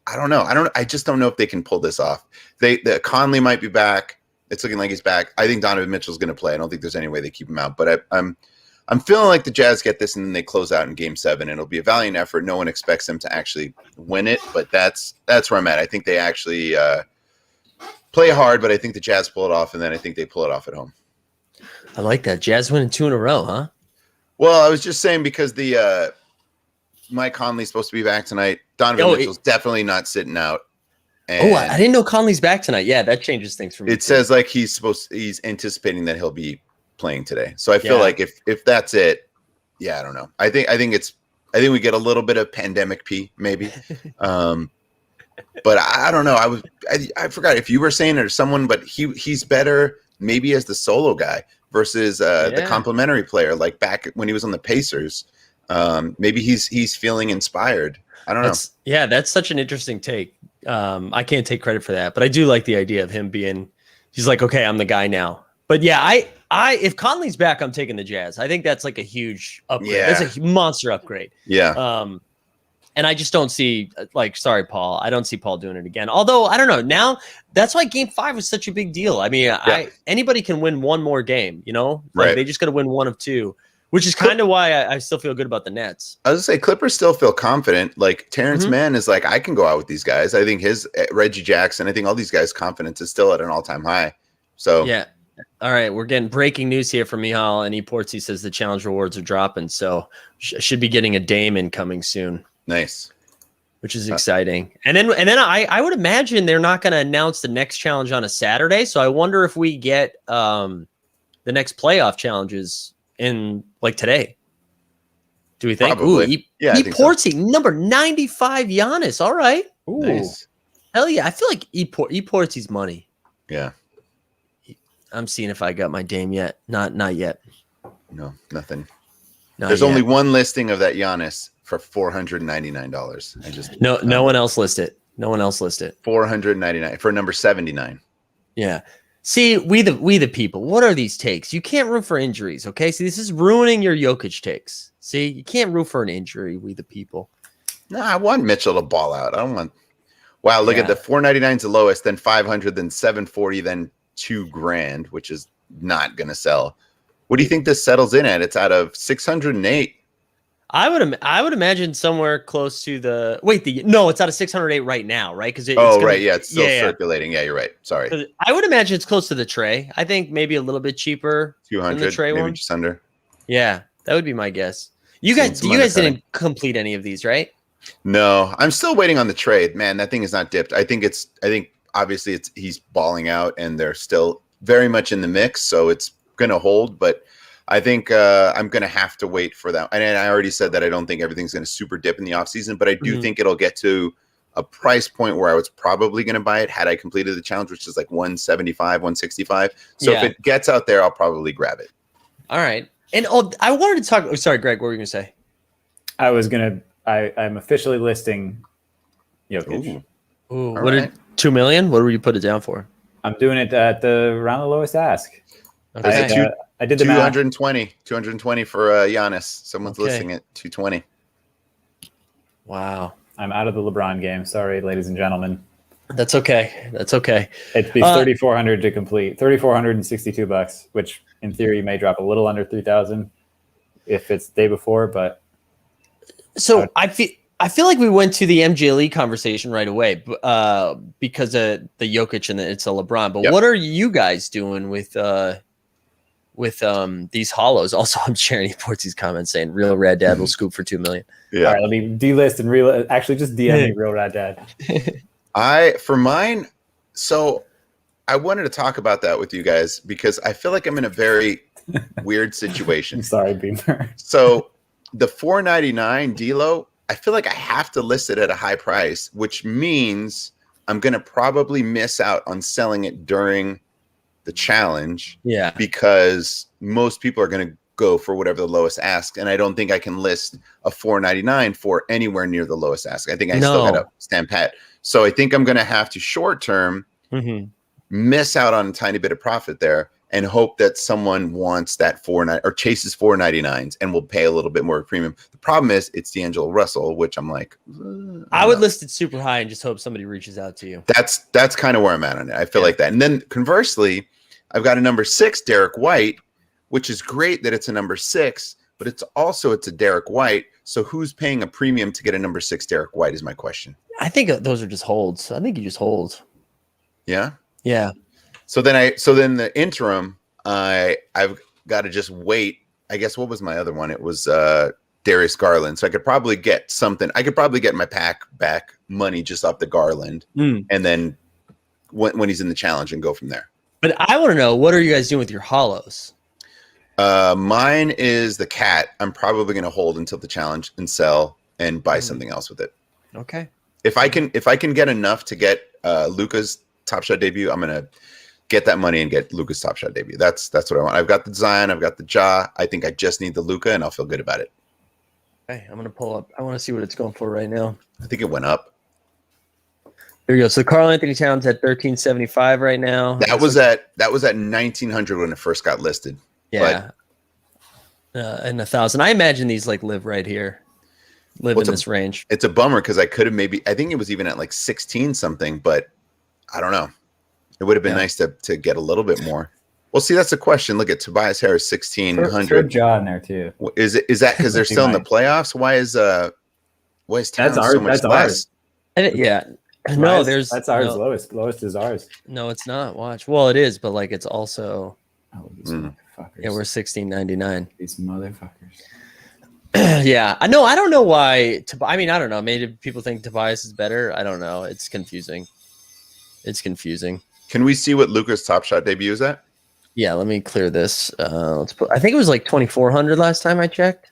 [SPEAKER 1] I don't know. I just don't know if they can pull this off. The Conley might be back. It's looking like he's back. I think Donovan Mitchell's going to play. I don't think there's any way they keep him out. But I'm feeling like the Jazz get this and then they close out in Game 7. It'll be a valiant effort. No one expects them to actually win it, but that's where I'm at. I think they actually play hard, but I think the Jazz pull it off, and then I think they pull it off at home.
[SPEAKER 2] I like that. Jazz winning 2 in a row, huh?
[SPEAKER 1] Well, I was just saying because the Mike Conley's supposed to be back tonight. Donovan Mitchell's definitely not sitting out. And
[SPEAKER 2] I didn't know Conley's back tonight. Yeah, that changes things for me.
[SPEAKER 1] It says like he's anticipating that he'll be playing today. So I feel like if that's it, yeah, I don't know. I think we get a little bit of pandemic pee maybe. But I don't know. I forgot if you were saying it or someone, but he's better maybe as the solo guy versus the complementary player, like back when he was on the Pacers. Maybe he's feeling inspired. I don't know.
[SPEAKER 2] Yeah, that's such an interesting take. I can't take credit for that, but I do like the idea of him he's like, okay, I'm the guy now. But yeah, if Conley's back, I'm taking the Jazz. I think that's like a huge upgrade. Yeah. That's a monster upgrade.
[SPEAKER 1] Yeah.
[SPEAKER 2] And I just don't see, sorry, Paul. I don't see Paul doing it again. Although, I don't know. Now, that's why Game 5 was such a big deal. I mean, anybody can win one more game, you know?
[SPEAKER 1] Right.
[SPEAKER 2] They just got to win one of 2, which is kind of why I still feel good about the Nets.
[SPEAKER 1] I was going to say, Clippers still feel confident. Like, Terrence Mann is like, I can go out with these guys. I think Reggie Jackson, I think all these guys' confidence is still at an all-time high. So,
[SPEAKER 2] yeah. All right, we're getting breaking news here from Mihal, and Eportsy says the challenge rewards are dropping, so should be getting a Dame incoming soon.
[SPEAKER 1] Nice,
[SPEAKER 2] which is exciting. And then I would imagine they're not going to announce the next challenge on a Saturday, so I wonder if we get the next playoff challenges in like today. Do we think?
[SPEAKER 1] Probably.
[SPEAKER 2] Eportsy, number 95, Giannis. All right.
[SPEAKER 3] Ooh.
[SPEAKER 2] Nice. Hell yeah! I feel like Eportsy's money.
[SPEAKER 1] Yeah.
[SPEAKER 2] I'm seeing if I got my Dame yet. Not yet.
[SPEAKER 1] No, nothing. There's only one listing of that Giannis for $499.
[SPEAKER 2] No one else listed. No one else listed.
[SPEAKER 1] $499 for number 79.
[SPEAKER 2] Yeah. See, we the people. What are these takes? You can't root for injuries, okay? See, this is ruining your Jokic takes. See, you can't root for an injury. We the people.
[SPEAKER 1] No, I want Mitchell to ball out. I don't want. Wow, look at the $499's the lowest, then $500, then $740, then $2,000, which is not going to sell. What do you think this settles in at? It's out of 608.
[SPEAKER 2] I would imagine somewhere close to the it's out of 608 right now, right? Because
[SPEAKER 1] it's still circulating. Yeah, you're right. Sorry.
[SPEAKER 2] I would imagine it's close to the tray. I think maybe a little bit cheaper.
[SPEAKER 1] 200,
[SPEAKER 2] than the tray
[SPEAKER 1] maybe
[SPEAKER 2] one.
[SPEAKER 1] Just under.
[SPEAKER 2] Yeah, that would be my guess. You guys didn't complete any of these, right?
[SPEAKER 1] No, I'm still waiting on the trade. Man, that thing is not dipped. I think obviously he's balling out and they're still very much in the mix, so it's going to hold, but I think I'm going to have to wait for that. And I already said that I don't think everything's going to super dip in the offseason, but I do think it'll get to a price point where I was probably going to buy it had I completed the challenge, which is like 175, 165. So if it gets out there, I'll probably grab it.
[SPEAKER 2] All right. And I wanted to talk. Oh, sorry, Greg, what were you going to say?
[SPEAKER 3] I'm officially listing Jokic.
[SPEAKER 2] Ooh, what did 2 million? What would you put it down for?
[SPEAKER 3] I'm doing it at around the lowest ask.
[SPEAKER 2] Okay.
[SPEAKER 3] I did the
[SPEAKER 1] 220 for Giannis. Someone's listing it 220.
[SPEAKER 2] Wow.
[SPEAKER 3] I'm out of the LeBron game. Sorry, ladies and gentlemen.
[SPEAKER 2] That's okay.
[SPEAKER 3] It'd be 3,400 to complete. $3,462, which in theory may drop a little under 3,000 if it's the day before. But
[SPEAKER 2] so I feel like we went to the MJLE conversation right away because of the Jokic and it's a LeBron. But what are you guys doing with these holos? Also, I'm sharing Eportsy's comments saying Real Rad Dad will scoop for 2 million.
[SPEAKER 3] Yeah. All right, let me delist and actually just DM me Real Rad Dad.
[SPEAKER 1] For mine, so I wanted to talk about that with you guys because I feel like I'm in a very weird situation.
[SPEAKER 3] I'm sorry, Beamer.
[SPEAKER 1] So the $499 D'Lo, I feel like I have to list it at a high price, which means I'm going to probably miss out on selling it during the challenge.
[SPEAKER 2] Yeah.
[SPEAKER 1] Because most people are going to go for whatever the lowest ask. And I don't think I can list a $499 for anywhere near the lowest ask. I think I still got to stand pat. So I think I'm going to have to short term miss out on a tiny bit of profit there and hope that someone wants that or chases $499s and will pay a little bit more premium. The problem is it's D'Angelo Russell, which I'm like,
[SPEAKER 2] I would list it super high and just hope somebody reaches out to you.
[SPEAKER 1] That's kind of where I'm at on it. I feel like that. And then conversely, I've got a number 6, Derek White, which is great that it's a number 6, but it's a Derek White. So who's paying a premium to get a number 6 Derek White is my question.
[SPEAKER 2] I think those are just holds. I think you just hold.
[SPEAKER 1] Yeah.
[SPEAKER 2] Yeah.
[SPEAKER 1] So then the interim, I've got to just wait. I guess what was my other one? It was Darius Garland. So I could probably get something. I could probably get my pack back money just off the Garland, and then when he's in the challenge and go from there.
[SPEAKER 2] But I want to know, what are you guys doing with your holos?
[SPEAKER 1] Mine is the cat. I'm probably going to hold until the challenge and sell and buy something else with it.
[SPEAKER 2] Okay.
[SPEAKER 1] If I can get enough to get Luka's Top Shot debut, I'm going to get that money and get Luka's Top Shot debut. That's what I want. I've got the Zion, I've got the Ja. I think I just need the Luka, and I'll feel good about it.
[SPEAKER 2] Okay, I'm gonna pull up. I want to see what it's going for right now.
[SPEAKER 1] I think it went up.
[SPEAKER 2] There you go. So Karl Anthony Towns at 1375 right now.
[SPEAKER 1] That was at 1900 when it first got listed.
[SPEAKER 2] Yeah. And 1,000. I imagine these like live right here. Live in this range.
[SPEAKER 1] It's a bummer because I could have I think it was even at like 16 something, but I don't know. It would have been nice to get a little bit more. Well, see, that's the question. Look at Tobias Harris, 1,600.
[SPEAKER 3] Throw Ja in there too.
[SPEAKER 1] Is that because they're still in the playoffs? Why is Towns so much less?
[SPEAKER 2] Yeah. No,
[SPEAKER 3] that's ours. Lowest is ours.
[SPEAKER 2] No, it's not. Watch. Well, it is, but like it's also.
[SPEAKER 3] Oh, these motherfuckers.
[SPEAKER 2] Yeah, we're 1699.
[SPEAKER 3] These motherfuckers.
[SPEAKER 2] Yeah, I know. I don't know why. I mean, I don't know. Maybe people think Tobias is better. I don't know. It's confusing.
[SPEAKER 1] Can we see what Luka's Top Shot debut is at?
[SPEAKER 2] Yeah, let me clear this. Let's put. I think it was like 2,400 last time I checked.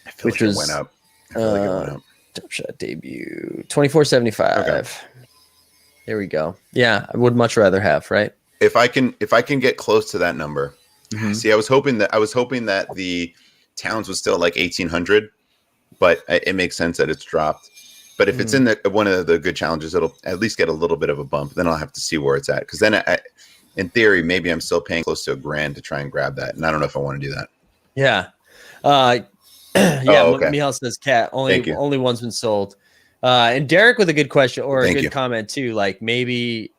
[SPEAKER 1] I feel like it went up.
[SPEAKER 2] Top Shot debut 2,475. Okay. There we go. Yeah, I would much rather have, right?
[SPEAKER 1] If I can get close to that number. Mm-hmm. See, I was hoping that the Towns was still like 1,800, but it makes sense that it's dropped. But if it's in one of the good challenges, it'll at least get a little bit of a bump. Then I'll have to see where it's at, because then in theory, maybe I'm still paying close to $1,000 to try and grab that, and I don't know if I want to do that.
[SPEAKER 2] Yeah, okay. Michal says cat only one's been sold, and Derek with a good question or a good comment too. Like maybe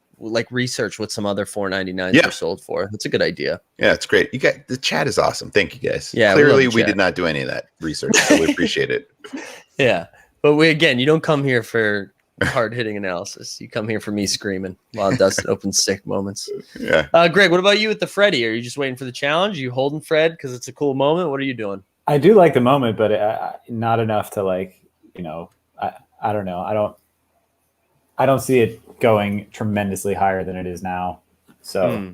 [SPEAKER 2] research what some other 499s are sold for. That's a good idea.
[SPEAKER 1] Yeah, it's great. The chat is awesome. Thank you guys.
[SPEAKER 2] Yeah,
[SPEAKER 1] clearly we did not do any of that research, so we appreciate it.
[SPEAKER 2] Yeah, but you don't come here for hard hitting analysis. You come here for me screaming while Dustin opens sick moments.
[SPEAKER 1] Yeah.
[SPEAKER 2] Greg, what about you with the Freddie? Are you just waiting for the challenge? Are you holding Fred because it's a cool moment? What are you doing?
[SPEAKER 3] I do like the moment, but not enough to I don't know. I don't see it going tremendously higher than it is now. So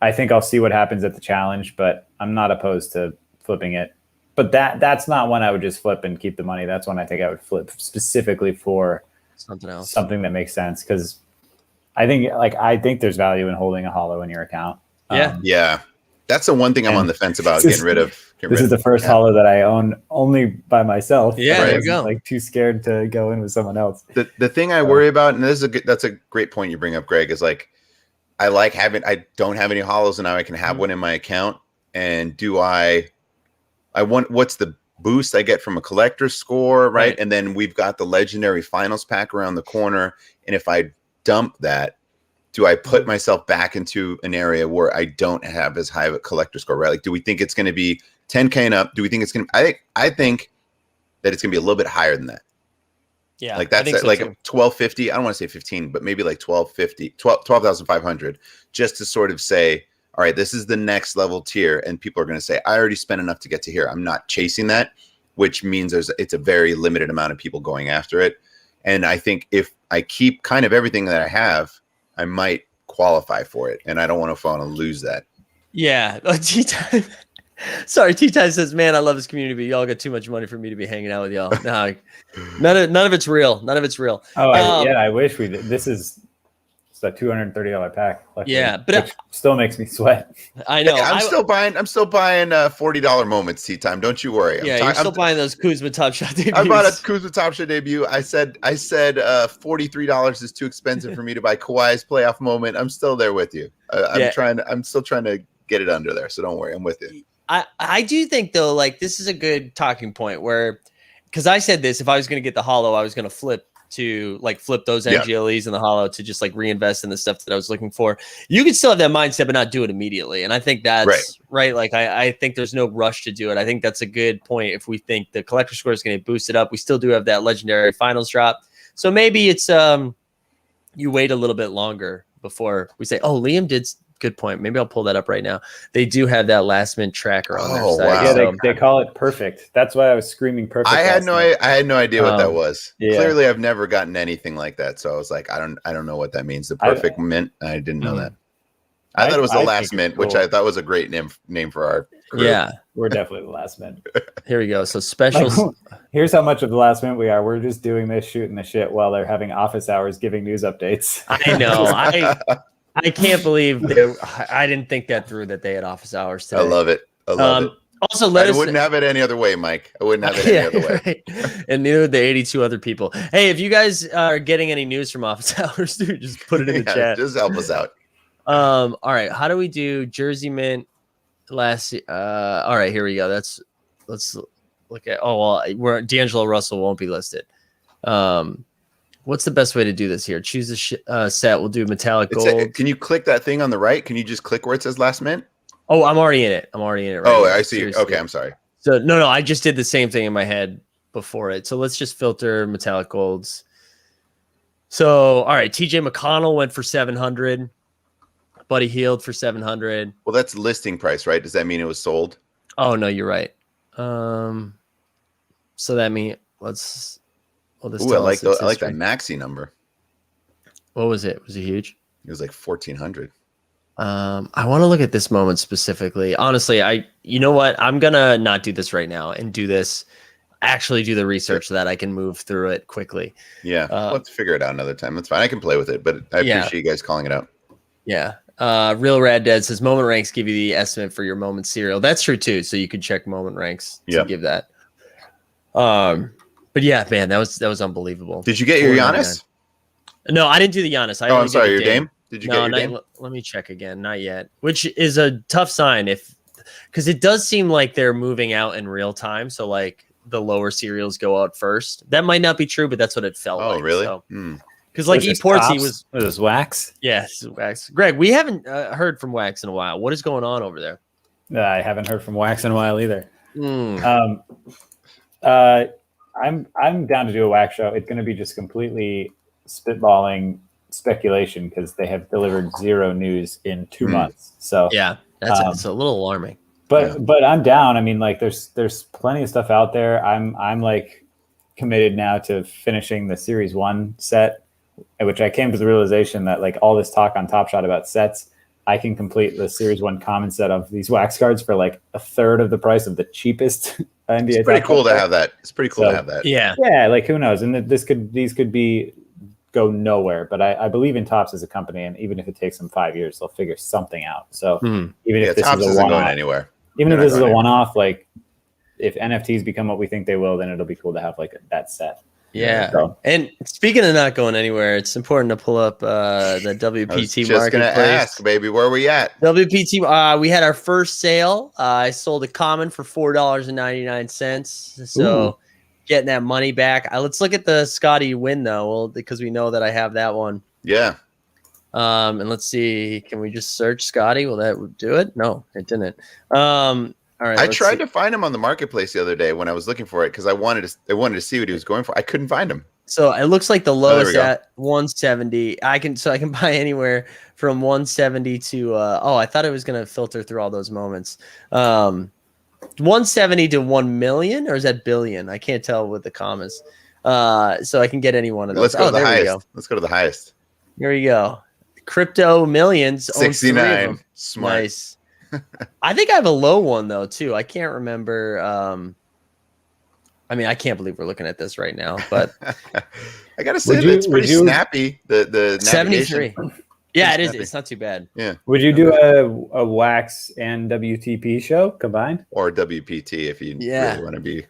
[SPEAKER 3] I think I'll see what happens at the challenge, but I'm not opposed to flipping it. But that's not one I would just flip and keep the money. That's one I think I would flip specifically for
[SPEAKER 2] something else,
[SPEAKER 3] something that makes sense. Because I think there's value in holding a Holo in your account.
[SPEAKER 1] Yeah. That's the one thing I'm on the fence about getting rid of.
[SPEAKER 3] This is the first Holo that I own only by myself.
[SPEAKER 2] Yeah, there you go.
[SPEAKER 3] Like too scared to go in with someone else.
[SPEAKER 1] The thing I worry about, and that's a great point you bring up, Greg, is like I don't have any Holos, and now I can have one in my account. And I want what's the boost I get from a collector's score, right? And then we've got the legendary finals pack around the corner. And if I dump that, do I put myself back into an area where I don't have as high of a collector score, right? Like, do we think it's going to be 10K and up? Do we think it's going to, I think that it's going to be a little bit higher than that.
[SPEAKER 2] Yeah.
[SPEAKER 1] Like that's like 1250. I don't want to say 15, but maybe like 12,500 just to sort of say, all right, this is the next level tier. And people are going to say, I already spent enough to get to here. I'm not chasing that, which means it's a very limited amount of people going after it. And I think if I keep kind of everything that I have, I might qualify for it, and I don't want to fall and lose that.
[SPEAKER 2] Yeah. T-Time. Sorry, T-Time says, man, I love this community, but y'all got too much money for me to be hanging out with y'all. No, none of it's real. None of it's real.
[SPEAKER 3] Oh, I wish we did. This is a $230 pack. Luckily,
[SPEAKER 2] yeah, but
[SPEAKER 3] which still makes me sweat.
[SPEAKER 2] I know.
[SPEAKER 1] I'm still buying $40 moments. T-Time. Don't you worry.
[SPEAKER 2] You're still buying those Kuzma Top Shot debuts.
[SPEAKER 1] I bought a Kuzma Top Shot debut. I said $43 is too expensive for me to buy Kawhi's playoff moment. I'm still there with you. I'm still trying to get it under there. So don't worry. I'm with you.
[SPEAKER 2] I do think though, like this is a good talking point where, because I said this, if I was going to get the Holo, I was going to flip to like flip those
[SPEAKER 1] Yeah.
[SPEAKER 2] MGLEs in the Holo to just like reinvest in the stuff that I was looking for. You can still have that mindset, but not do it immediately. And I think that's right. Like I think there's no rush to do it. I think that's a good point. If we think the collector score is going to boost it up, we still do have that legendary finals drop. So maybe it's you wait a little bit longer before we say, oh, Liam did. Good point. Maybe I'll pull that up right now. They do have that last mint tracker on their site.
[SPEAKER 1] Wow.
[SPEAKER 3] Yeah,
[SPEAKER 2] So,
[SPEAKER 3] they call it perfect. That's why I was screaming perfect.
[SPEAKER 1] I had no idea what that was.
[SPEAKER 3] Yeah.
[SPEAKER 1] Clearly, I've never gotten anything like that. So I was like, I don't know what that means. The perfect mint. I didn't know that. I thought it was the last mint, which I thought was a great name for our group.
[SPEAKER 2] Yeah,
[SPEAKER 3] we're definitely the last mint.
[SPEAKER 2] Here we go. So specials.
[SPEAKER 3] Like, here's how much of the last mint we are. We're just doing this, shooting the shit while they're having office hours, giving news updates.
[SPEAKER 2] I know. I can't believe I didn't think that through, that they had office hours today.
[SPEAKER 1] I love it. I love it.
[SPEAKER 2] Also,
[SPEAKER 1] I wouldn't have it any other way, Mike. I wouldn't have it any other way.
[SPEAKER 2] Right. And neither would the 82 other people. Hey, if you guys are getting any news from office hours, dude, just put it in the chat.
[SPEAKER 1] Just help us out.
[SPEAKER 2] All right. How do we do Jersey Mint last? All right, here we go. Let's look at. Oh well, D'Angelo Russell won't be listed. What's the best way to do this here? Choose a set. We'll do metallic gold.
[SPEAKER 1] Can you click that thing on the right? Can you just click where it says last mint?
[SPEAKER 2] Oh, I'm already in it. Right
[SPEAKER 1] now.
[SPEAKER 2] I
[SPEAKER 1] see. Seriously. Okay, I'm sorry.
[SPEAKER 2] So no, I just did the same thing in my head before it. So let's just filter metallic golds. So all right, TJ McConnell went for 700. Buddy Hield for 700.
[SPEAKER 1] Well, that's listing price, right? Does that mean it was sold?
[SPEAKER 2] Oh no, you're right. So that means let's. Well,
[SPEAKER 1] I like that maxi number.
[SPEAKER 2] What was it? Was it huge?
[SPEAKER 1] It was like 1,400.
[SPEAKER 2] I want to look at this moment specifically. Honestly, you know what? I'm gonna not do this right now and do this. Actually, do the research so that I can move through it quickly.
[SPEAKER 1] Yeah, we'll have to figure it out another time. That's fine. I can play with it, but I appreciate you guys calling it out. Yeah.
[SPEAKER 2] Real Rad Dead says moment ranks give you the estimate for your moment serial. That's true too. So you could check moment ranks to give that. But yeah, man, that was unbelievable.
[SPEAKER 1] Did you get your Giannis?
[SPEAKER 2] No, I didn't do the Giannis.
[SPEAKER 1] I'm sorry, your Dame. Did you get your Dame?
[SPEAKER 2] Let me check again. Not yet. Which is a tough sign because it does seem like they're moving out in real time. So like the lower serials go out first. That might not be true, but that's what it felt like.
[SPEAKER 1] Oh, really?
[SPEAKER 2] Because like ePortsy
[SPEAKER 3] was Wax.
[SPEAKER 2] Yes, Wax. Greg, we haven't heard from Wax in a while. What is going on over there?
[SPEAKER 3] I haven't heard from Wax in a while either. I'm down to do a Wax show. It's going to be just completely spitballing speculation because they have delivered zero news in 2 months. So
[SPEAKER 2] yeah, it's a little alarming.
[SPEAKER 3] But I'm down. I mean, like there's plenty of stuff out there. I'm like committed now to finishing the Series 1 set, which I came to the realization that like all this talk on Top Shot about sets, I can complete the Series 1 common set of these Wax cards for like a third of the price of the cheapest NBA.
[SPEAKER 1] It's pretty cool to have that. It's pretty cool to have that.
[SPEAKER 2] Yeah.
[SPEAKER 3] Yeah, like who knows? And these could be go nowhere. But I believe in Topps as a company, and even if it takes them 5 years, they'll figure something out. So even if this
[SPEAKER 1] Topps
[SPEAKER 3] is a
[SPEAKER 1] isn't
[SPEAKER 3] one-off,
[SPEAKER 1] going anywhere.
[SPEAKER 3] Even if this is a one-off, like if NFTs become what we think they will, then it'll be cool to have like that set.
[SPEAKER 2] Yeah.
[SPEAKER 3] So,
[SPEAKER 2] and speaking of not going anywhere, it's important to pull up the WPT
[SPEAKER 1] I was just
[SPEAKER 2] marketplace.
[SPEAKER 1] gonna ask, baby, where are we at?
[SPEAKER 2] WPT. We had our first sale. I sold a common for $4.99. So getting that money back. Let's look at the Scotty win though, well, because we know that I have that one.
[SPEAKER 1] Yeah.
[SPEAKER 2] And let's see. Can we just search Scotty? Will that do it? No, it didn't. All right.
[SPEAKER 1] I tried to find him on the marketplace the other day when I was looking for it because I wanted to see what he was going for. I couldn't find him. So
[SPEAKER 2] it looks like the lowest at 170. I can buy anywhere from 170 to I thought it was gonna filter through all those moments. 170 to 1 million, or is that billion? I can't tell with the commas. So I can get any one of those.
[SPEAKER 1] Let's go to the highest. Let's go to the highest.
[SPEAKER 2] Here we go. Crypto Millions.
[SPEAKER 1] 69. Smart.
[SPEAKER 2] Nice. I think I have a low one though too. I can't remember. I mean, I can't believe we're looking at this right now, but
[SPEAKER 1] I gotta say it's pretty snappy. The
[SPEAKER 2] 73. Yeah, it is. It's not too bad.
[SPEAKER 1] Yeah.
[SPEAKER 3] Would you do a Wax and WTP show combined,
[SPEAKER 1] or WPT if you really want to be?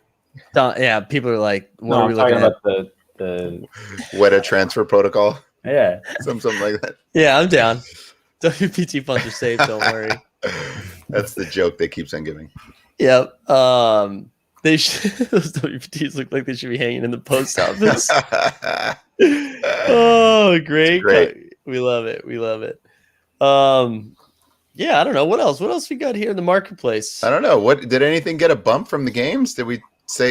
[SPEAKER 2] Yeah, people are like, "What are we looking at?"
[SPEAKER 3] About the
[SPEAKER 1] Weta transfer protocol.
[SPEAKER 3] Yeah,
[SPEAKER 1] something like that.
[SPEAKER 2] Yeah, I'm down. WPT funds are safe. Don't worry.
[SPEAKER 1] That's the joke they keeps on giving.
[SPEAKER 2] Yep. They should, those WPTs look like they should be hanging in the post office. Oh, great.
[SPEAKER 1] great.
[SPEAKER 2] We love it. We love it. Yeah, I don't know. What else? What else we got here in the marketplace?
[SPEAKER 1] I don't know. What did anything get a bump from the games? Did we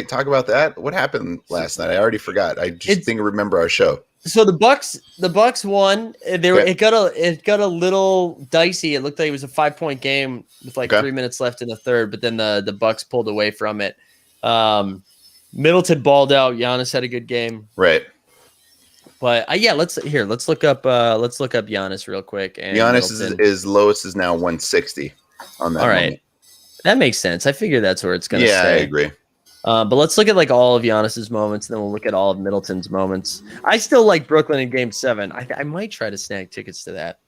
[SPEAKER 1] talk about that? What happened last night? I already forgot. I just think I remember our show.
[SPEAKER 2] So the Bucks won. It got a little dicey. It looked like it was a 5-point game with like 3 minutes left in the third, but then the Bucks pulled away from it. Middleton balled out. Giannis had a good game.
[SPEAKER 1] Right.
[SPEAKER 2] But let's look up Giannis real quick. And
[SPEAKER 1] Giannis is lowest is now 160 on that.
[SPEAKER 2] All right, moment. That makes sense. I figure that's where it's going to stay.
[SPEAKER 1] Yeah, I agree.
[SPEAKER 2] But let's look at like all of Giannis's moments, and then we'll look at all of Middleton's moments. I still like Brooklyn in Game 7. I might try to snag tickets to that.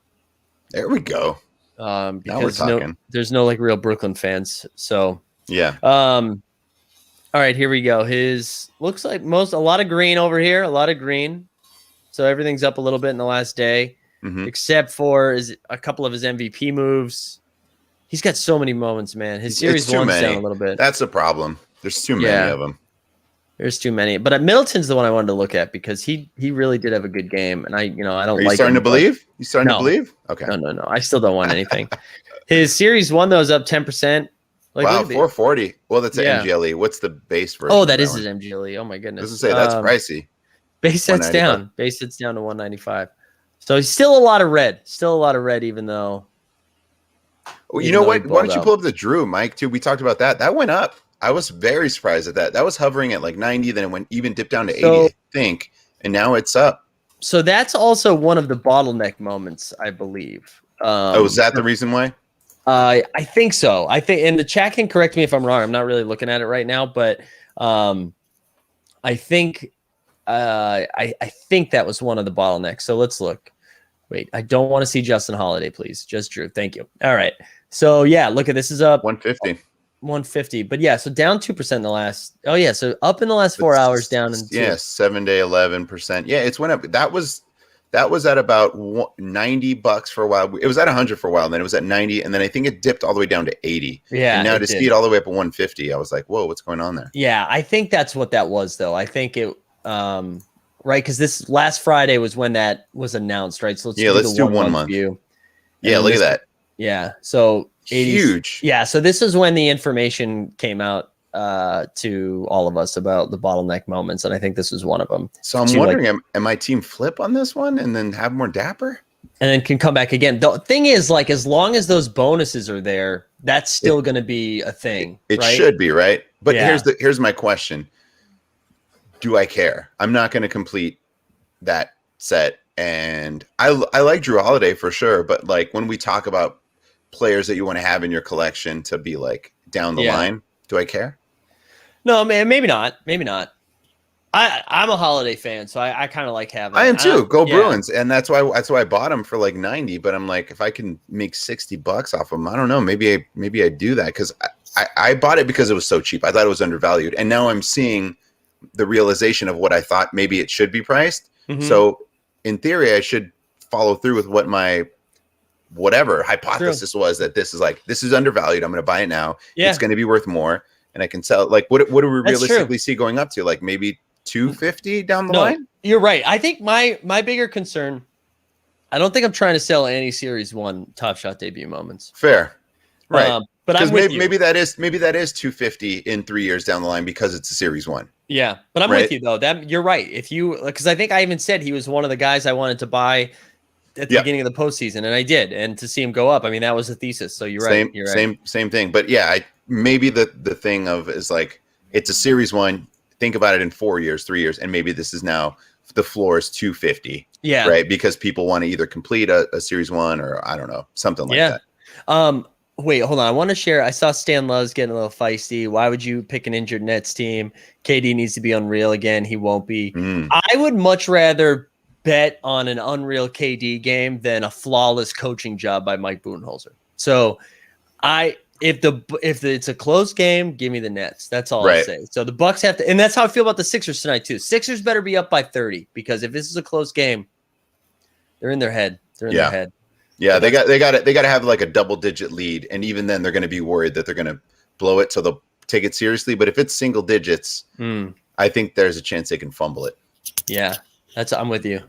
[SPEAKER 1] There we go.
[SPEAKER 2] Because there's no like real Brooklyn fans. So
[SPEAKER 1] yeah.
[SPEAKER 2] All right, here we go. His looks like a lot of green over here. A lot of green. So everything's up a little bit in the last day, except for a couple of his MVP moves. He's got so many moments, man. His series one's down a little bit.
[SPEAKER 1] That's the problem. There's too many of them.
[SPEAKER 2] There's too many. But Middleton's the one I wanted to look at because he really did have a good game, and I don't like.
[SPEAKER 1] Are you starting to believe? You starting to believe? Okay.
[SPEAKER 2] No. I still don't want anything. His series one though is up 10%. Like,
[SPEAKER 1] wow, 440. Well, that's an MGLE. What's the base version?
[SPEAKER 2] Oh, that is his MGLE. Oh my goodness.
[SPEAKER 1] I was gonna say that's pricey.
[SPEAKER 2] Base sets down. Base sets down to 195. So he's still a lot of red. Even though.
[SPEAKER 1] Well, you know what? Why don't you pull up the Drew, Mike? Too. We talked about that. That went up. I was very surprised at that. That was hovering at like 90, then it even dipped down to 80, I think, and now it's up.
[SPEAKER 2] So that's also one of the bottleneck moments, I believe.
[SPEAKER 1] Is that the reason why?
[SPEAKER 2] I think so. I think, and the chat can correct me if I'm wrong. I'm not really looking at it right now, but I think that was one of the bottlenecks. So let's look. Wait, I don't want to see Justin Holiday, please. Just Drew. Thank you. All right. So yeah, look at this is up
[SPEAKER 1] 150.
[SPEAKER 2] 150, but yeah, so down 2% in the last. Oh yeah, so up in the last 4 hours, down in
[SPEAKER 1] 7 day 11%. Yeah, it's went up. That was at about $90 for a while. It was at 100 for a while, and then it was at 90, and then I think it dipped all the way down to 80.
[SPEAKER 2] Yeah,
[SPEAKER 1] and now to see it all the way up at 150, I was like, whoa, what's going on there?
[SPEAKER 2] Yeah, I think that's what that was, though. I think it, right, because this last Friday was when that was announced, right? So let's do 1 month view.
[SPEAKER 1] Yeah, look at that.
[SPEAKER 2] Yeah, so 80s,
[SPEAKER 1] huge.
[SPEAKER 2] Yeah, so this is when the information came out to all of us about the bottleneck moments, and I think this was one of them.
[SPEAKER 1] So I'm wondering, am I team flip on this one and then have more Dapper?
[SPEAKER 2] And then can come back again. The thing is, like, as long as those bonuses are there, that's still going to be a thing.
[SPEAKER 1] It
[SPEAKER 2] right?
[SPEAKER 1] should be, right? But here's my question. Do I care? I'm not going to complete that set. And I like Drew Holiday for sure, but like when we talk about players that you want to have in your collection to be like down the line, do I care?
[SPEAKER 2] No, man, maybe not. Maybe not. I'm a Holiday fan, so I kind of like having.
[SPEAKER 1] I am too. Go Bruins, and that's why I bought him for like 90. But I'm like, if I can make $60 off him, I don't know. Maybe I do that because I bought it because it was so cheap. I thought it was undervalued, and now I'm seeing the realization of what I thought maybe it should be priced. Mm-hmm. So in theory, I should follow through with what my whatever hypothesis was, that this is undervalued. I'm going to buy it now. Yeah. It's going to be worth more, and I can sell it. Like what do we realistically see going up to? Like maybe 250 down the line?
[SPEAKER 2] You're right. I think my bigger concern, I don't think I'm trying to sell any Series 1 Top Shot debut moments.
[SPEAKER 1] Fair. Right.
[SPEAKER 2] But I'm with
[SPEAKER 1] maybe that is 250 in 3 years down the line because it's a Series 1.
[SPEAKER 2] Yeah, but I'm with you though. That you're right. Because I think I even said he was one of the guys I wanted to buy at the beginning of the postseason, and I did. And to see him go up, I mean, that was the thesis. So you're right. You're right.
[SPEAKER 1] Same thing. But yeah, maybe the thing of is like it's a Series 1. Think about it in 4 years, 3 years, and maybe this is now the floor is 250. Yeah, right. Because people want to either complete a Series 1 or I don't know, something like that.
[SPEAKER 2] Wait, hold on. I want to share. I saw Stan Love's getting a little feisty. Why would you pick an injured Nets team? KD needs to be unreal again. He won't be. I would much rather bet on an unreal KD game than a flawless coaching job by Mike Budenholzer. So if it's a close game, give me the Nets. That's all I'll say. So the Bucks have to, and that's how I feel about the Sixers tonight too. Sixers better be up by 30 because if this is a close game, they're in their head. They're in their head.
[SPEAKER 1] Yeah, they got to have like a double-digit lead, and even then, they're going to be worried that they're going to blow it to take it seriously. But if it's single digits, I think there's a chance they can fumble it.
[SPEAKER 2] Yeah, I'm with you.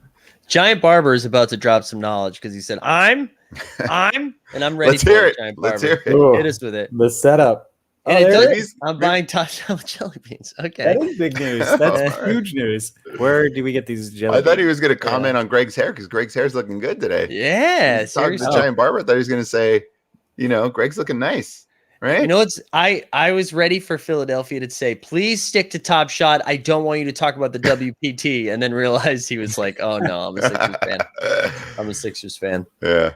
[SPEAKER 2] Giant Barber is about to drop some knowledge because he said, and I'm ready.
[SPEAKER 1] Let's hear it.
[SPEAKER 2] Giant
[SPEAKER 1] Let's
[SPEAKER 2] Barber.
[SPEAKER 1] hear it.
[SPEAKER 2] Hit us with it.
[SPEAKER 3] The setup.
[SPEAKER 2] And
[SPEAKER 3] Oh,
[SPEAKER 2] it
[SPEAKER 3] there
[SPEAKER 2] does-
[SPEAKER 3] it is.
[SPEAKER 2] I'm buying top shelf jelly beans. Okay.
[SPEAKER 3] That is big news. That's huge news. Where do we get these jelly
[SPEAKER 1] I thought he
[SPEAKER 3] beans?
[SPEAKER 1] was going to comment on Greg's hair because Greg's hair's looking good today.
[SPEAKER 2] Yeah,
[SPEAKER 1] Talking to
[SPEAKER 2] seriously.
[SPEAKER 1] Giant Barber, I thought he was going to say, Greg's looking nice, right?
[SPEAKER 2] You know what's I was ready for Philadelphia to say, please stick to Top Shot. I don't want you to talk about the WPT, and then realized he was like, oh no, I'm a Sixers fan. I'm a Sixers fan.
[SPEAKER 1] Yeah.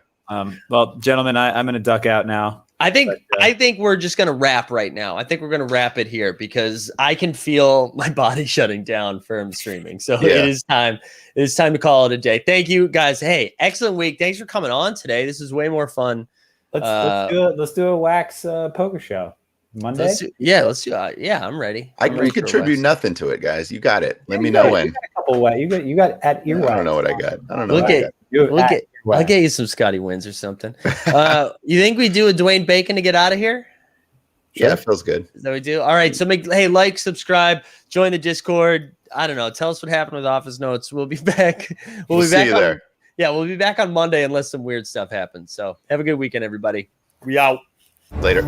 [SPEAKER 3] Well, gentlemen, I'm going to duck out now.
[SPEAKER 2] I think we're just gonna wrap right now. I think we're gonna wrap it here because I can feel my body shutting down from streaming. So
[SPEAKER 1] Yeah.
[SPEAKER 2] it is time. It is time to call it a day. Thank you guys. Hey, excellent week. Thanks for coming on today. This is way more fun.
[SPEAKER 3] Let's do a wax poker show Monday.
[SPEAKER 2] Let's do. Yeah, I'm ready.
[SPEAKER 1] I
[SPEAKER 2] I'm
[SPEAKER 1] can
[SPEAKER 2] ready for
[SPEAKER 1] contribute
[SPEAKER 2] West.
[SPEAKER 1] nothing to it, guys. You got it. Let me
[SPEAKER 3] You
[SPEAKER 1] know
[SPEAKER 3] got
[SPEAKER 1] when.
[SPEAKER 3] You got a couple wax. You got at
[SPEAKER 1] I
[SPEAKER 3] your
[SPEAKER 1] don't know what I got. I don't know.
[SPEAKER 2] Look
[SPEAKER 1] what I
[SPEAKER 2] at-
[SPEAKER 1] got.
[SPEAKER 2] I'll get you some Scotty wins or something. You think we do a Dwayne Bacon to get out of here?
[SPEAKER 1] Yeah, it feels good.
[SPEAKER 2] Is that what we do? All right. So like, subscribe, join the Discord. I don't know. Tell us what happened with Office Notes. We'll be back.
[SPEAKER 1] We'll
[SPEAKER 2] be
[SPEAKER 1] see
[SPEAKER 2] back
[SPEAKER 1] you there.
[SPEAKER 2] Yeah, we'll be back on Monday unless some weird stuff happens. So have a good weekend, everybody. We out.
[SPEAKER 1] Later.